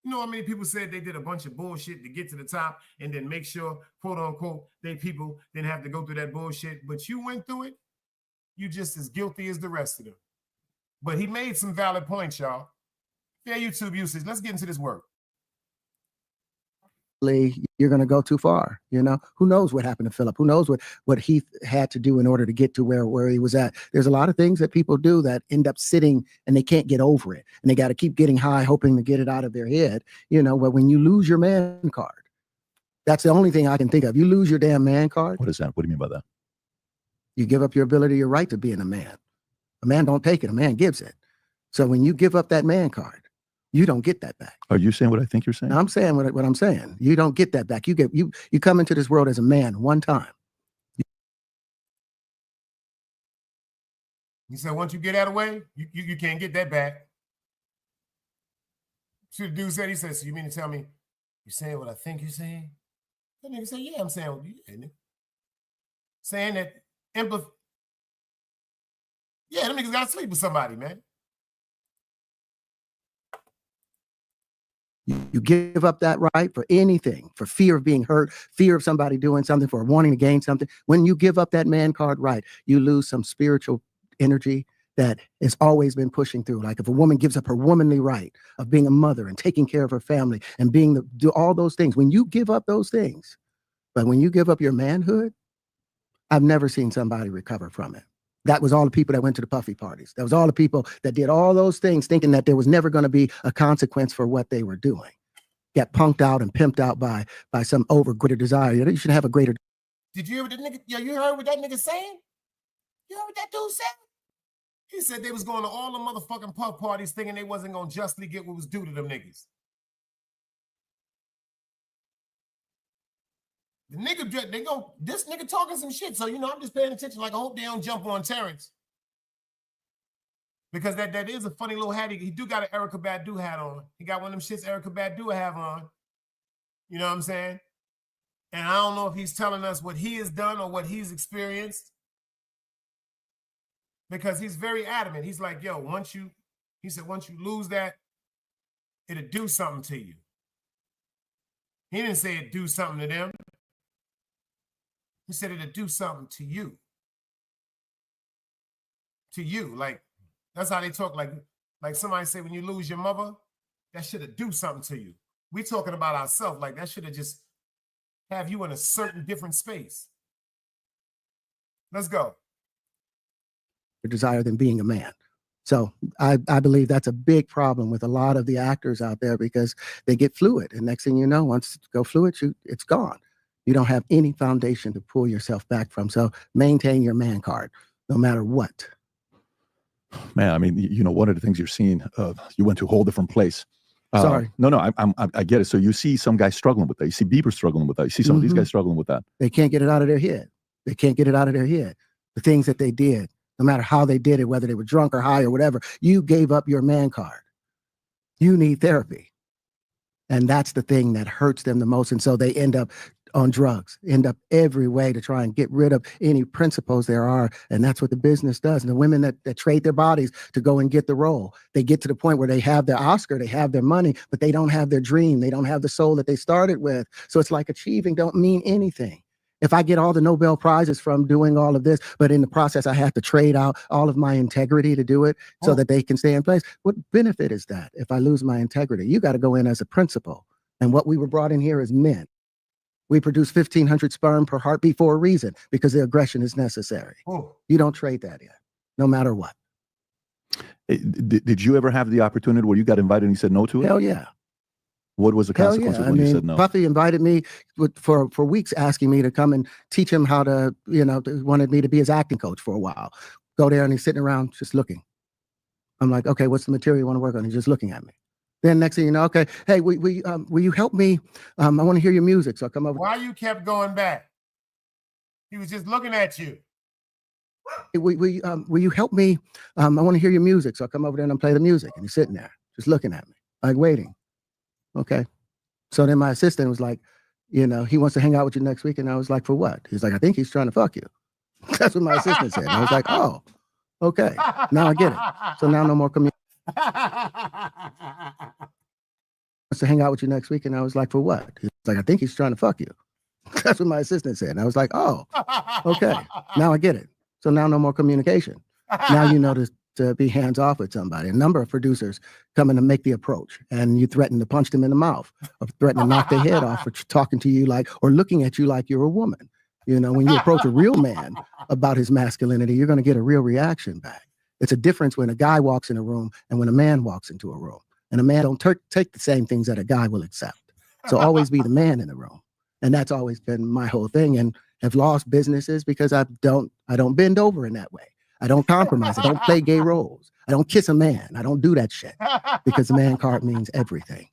You know how many people said they did a bunch of bullshit to get to the top and then make sure, quote unquote, they people didn't have to go through that bullshit, but you went through it, you just as guilty as the rest of them. But he made some valid points, y'all. Yeah, YouTube usage. Let's get into this work. You're going to go too far. You know, who knows what happened to Philip? Who knows what Heath had to do in order to get to where he was at? There's a lot of things that people do that end up sitting and they can't get over it. And they got to keep getting high, hoping to get it out of their head. You know, but when you lose your man card, that's the only thing I can think of. You lose your damn man card. What is that? What do you mean by that? You give up your ability, your right to being a man. A man don't take it. A man gives it. So when you give up that man card, you don't get that back. Are you saying what I think you're saying? No, I'm saying what I'm saying. You don't get that back. You come into this world as a man one time. He said, once you get out of the way, you can't get that back. So the dude said, he said, so you mean to tell me you're saying what I think you're saying? That nigga said, yeah, I'm saying what you said. Saying that empathy. Yeah, them niggas got to sleep with somebody, man. You give up that right for anything, for fear of being hurt, fear of somebody doing something, for wanting to gain something. When you give up that man card right, you lose some spiritual energy that has always been pushing through. Like if a woman gives up her womanly right of being a mother and taking care of her family and do all those things, when you give up those things, but when you give up your manhood, I've never seen somebody recover from it. That was all the people that went to the puffy parties. That was all the people that did all those things thinking that there was never going to be a consequence for what they were doing. Get punked out and pimped out by some over greater desire. You should have a greater. Did you hear what the nigga? Yeah, you heard what that nigga saying? You heard what that dude said? He said they was going to all the motherfucking puff parties thinking they wasn't going to justly get what was due to them niggas. The nigga, this nigga talking some shit. So, I'm just paying attention. Like, I hope they don't jump on Terrance. Because that is a funny little hat. He do got an Erykah Badu hat on. He got one of them shits Erykah Badu have on. You know what I'm saying? And I don't know if he's telling us what he has done or what he's experienced. Because he's very adamant. He's like, yo, once you lose that, it'll do something to you. He didn't say it'd do something to them. He said it'll do something to you. To you. Like, that's how they talk. Like somebody say, when you lose your mother, that should have do something to you. We talking about ourselves. Like, that should have just have you in a certain different space. Let's go. Desire than being a man. So I believe that's a big problem with a lot of the actors out there because they get fluid. And next thing you know, once you go fluid, it's gone. You don't have any foundation to pull yourself back from. So maintain your man card, no matter what. Man, I mean, one of the things you're seeing, you went to a whole different place. Sorry. No, I get it. So you see some guys struggling with that. You see Bieber struggling with that. You see some of these guys struggling with that. They can't get it out of their head. They can't get it out of their head. The things that they did, no matter how they did it, whether they were drunk or high or whatever, you gave up your man card. You need therapy. And that's the thing that hurts them the most. And so they end up on drugs, end up every way to try and get rid of any principles there are. And that's what the business does. And the women that trade their bodies to go and get the role, they get to the point where they have their Oscar, they have their money, but they don't have their dream. They don't have the soul that they started with. So it's like achieving don't mean anything. If I get all the Nobel Prizes from doing all of this, but in the process, I have to trade out all of my integrity to do it so that they can stay in place. What benefit is that if I lose my integrity? You got to go in as a principal. And what we were brought in here as men. We produce 1,500 sperm per heartbeat for a reason, because the aggression is necessary. You don't trade that in, no matter what. Did you ever have the opportunity where you got invited and you said no to it? Hell yeah. What was the consequence of when you said no? Puffy invited me for weeks, asking me to come and teach him how to, wanted me to be his acting coach for a while. Go there and he's sitting around just looking. I'm like, okay, what's the material you want to work on? He's just looking at me. Then next thing you know, okay, hey, will you help me? I want to hear your music. So I come over. Why you kept going back? He was just looking at you. Hey, will you help me? I want to hear your music. So I come over there and I play the music. And he's sitting there just looking at me, like waiting. Okay. So then my assistant was like, he wants to hang out with you next week. And I was like, for what? He's like, I think he's trying to fuck you. That's what my assistant said. And I was like, oh, okay. Now I get it. So now no more communication. Wants to hang out with you next week. And I was like, for what? He's like, I think he's trying to fuck you. That's what my assistant said. And I was like, oh, okay. Now I get it. So now no more communication. Now you know to be hands off with somebody. A number of producers come in to make the approach, and you threaten to punch them in the mouth, or threaten to knock their head off for talking to you like, or looking at you like you're a woman. When you approach a real man about his masculinity, you're going to get a real reaction back. It's a difference when a guy walks in a room and when a man walks into a room. And a man don't take the same things that a guy will accept. So always be the man in the room. And that's always been my whole thing, and have lost businesses because I don't bend over in that way. I don't compromise. I don't play gay roles. I don't kiss a man. I don't do that shit, because the man card means everything.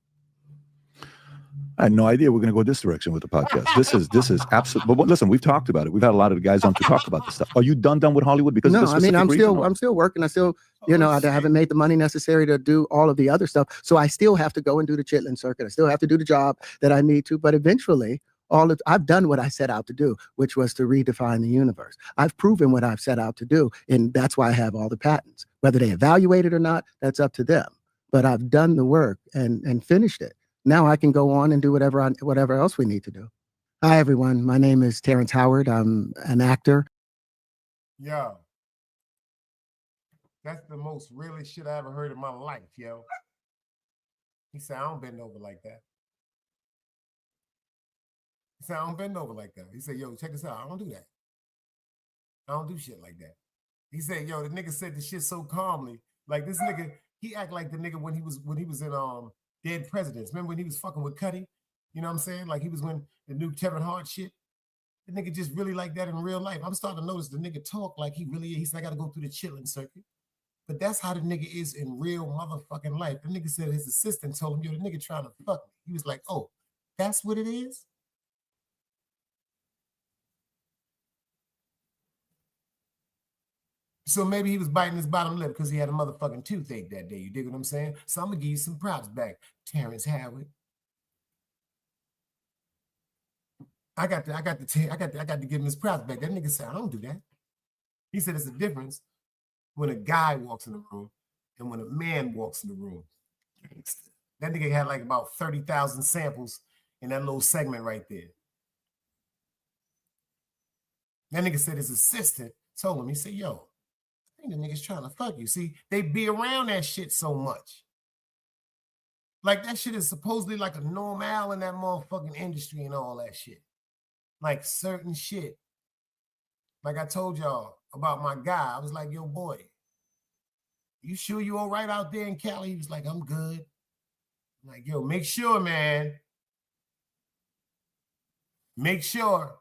I had no idea we're going to go this direction with the podcast. This is absolutely. But listen, we've talked about it. We've had a lot of the guys on to talk about this stuff. Are you done with Hollywood? Because no, of this I mean, I'm reason, still working. I still, I haven't made the money necessary to do all of the other stuff. So I still have to go and do the chitlin circuit. I still have to do the job that I need to. But eventually, I've done what I set out to do, which was to redefine the universe. I've proven what I've set out to do, and that's why I have all the patents. Whether they evaluate it or not, that's up to them. But I've done the work and finished it. Now I can go on and do whatever else we need to do. Hi, everyone. My name is Terrance Howard. I'm an actor. Yo, that's the most realest shit I ever heard in my life, yo. He said, I don't bend over like that. He said, I don't bend over like that. He said, yo, check this out. I don't do that. I don't do shit like that. He said, yo, the nigga said the shit so calmly. Like this nigga, he act like the nigga when he was in Dead Presidents. Remember when he was fucking with Cuddy? You know what I'm saying? Like he was when the new Kevin Hart shit. The nigga just really like that in real life. I'm starting to notice the nigga talk like he really is. He's like, I gotta go through the chilling circuit. But that's how the nigga is in real motherfucking life. The nigga said his assistant told him, yo, the nigga trying to fuck me. He was like, oh, that's what it is? So maybe he was biting his bottom lip because he had a motherfucking toothache that day. You dig what I'm saying? So I'm gonna give you some props back, Terrance Howard. I got to give him his props back. That nigga said, I don't do that. He said it's a difference when a guy walks in the room and when a man walks in the room. That nigga had like about 30,000 samples in that little segment right there. That nigga said his assistant told him, he said, yo, I think the nigga's trying to fuck you. See, they be around that shit so much. Like that shit is supposedly like a normal in that motherfucking industry and all that shit. Like certain shit. Like I told y'all about my guy. I was like, yo, boy, you sure you all right out there in Cali? He was like, I'm good. I'm like, yo, make sure, man. Make sure.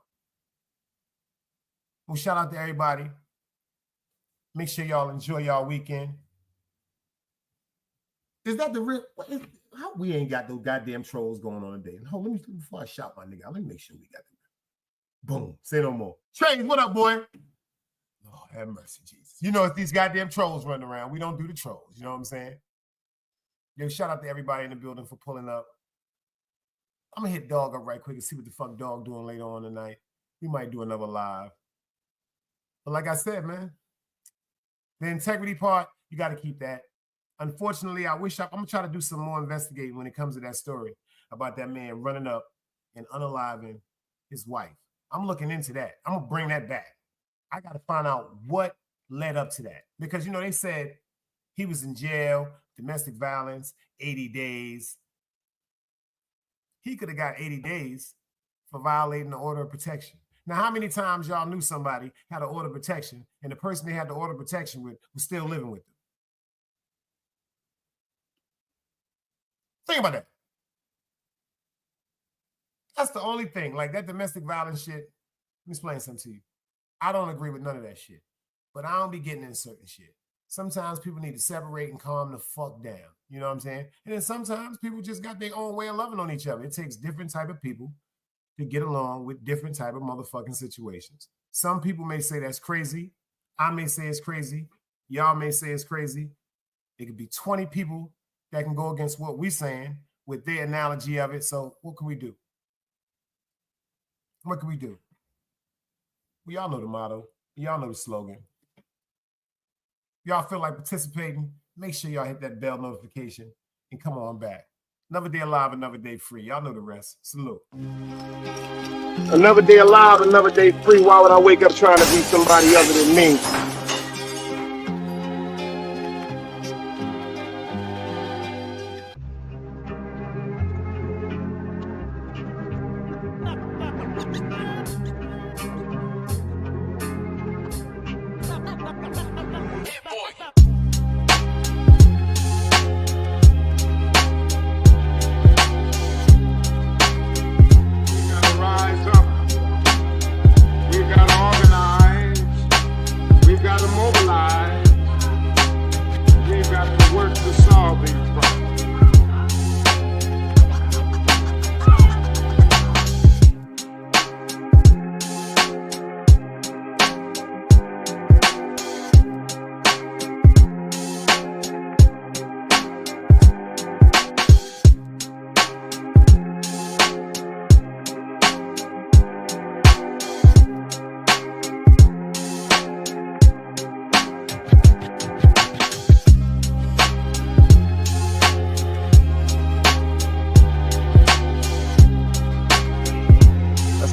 Well, shout out to everybody. Make sure y'all enjoy y'all weekend. Is that the real? How we ain't got those goddamn trolls going on today? Hold, let me, before I shout my nigga, let me make sure we got them. Boom. Say no more. Trey, what up, boy? Oh, have mercy, Jesus. You know, it's these goddamn trolls running around. We don't do the trolls. You know what I'm saying? Yo, shout out to everybody in the building for pulling up. I'm going to hit Dog up right quick and see what the fuck Dog doing later on tonight. We might do another live. But like I said, man, the integrity part, you got to keep that. Unfortunately, I'm going to try to do some more investigating when it comes to that story about that man running up and unaliving his wife. I'm looking into that. I'm going to bring that back. I got to find out what led up to that. Because, you know, they said he was in jail, domestic violence, 80 days. He could have got 80 days for violating the order of protection. Now, how many times y'all knew somebody had an order of protection and the person they had the order of protection with was still living with them? Think about that. That's the only thing. Like that domestic violence shit, let me explain something to you. I don't agree with none of that shit, but I don't be getting in certain shit. Sometimes people need to separate and calm the fuck down. You know what I'm saying? And then sometimes people just got their own way of loving on each other. It takes different type of people to get along with different type of motherfucking situations. Some people may say that's crazy. I may say it's crazy. Y'all may say it's crazy. It could be 20 people that can go against what we're saying with their analogy of it. So what can we do? What can we do? We all know the motto. Y'all know the slogan. Y'all feel like participating, make sure y'all hit that bell notification and come on back. Another day alive, another day free. Y'all know the rest. Salute. Another day alive, another day free. Why would I wake up trying to be somebody other than me?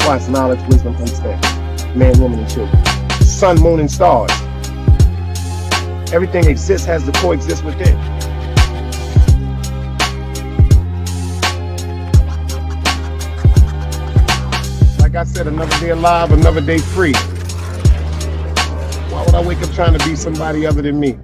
It's knowledge, wisdom, understanding. Man, woman, and children. Sun, moon, and stars. Everything exists, has to coexist within. Like I said, another day alive, another day free. Why would I wake up trying to be somebody other than me?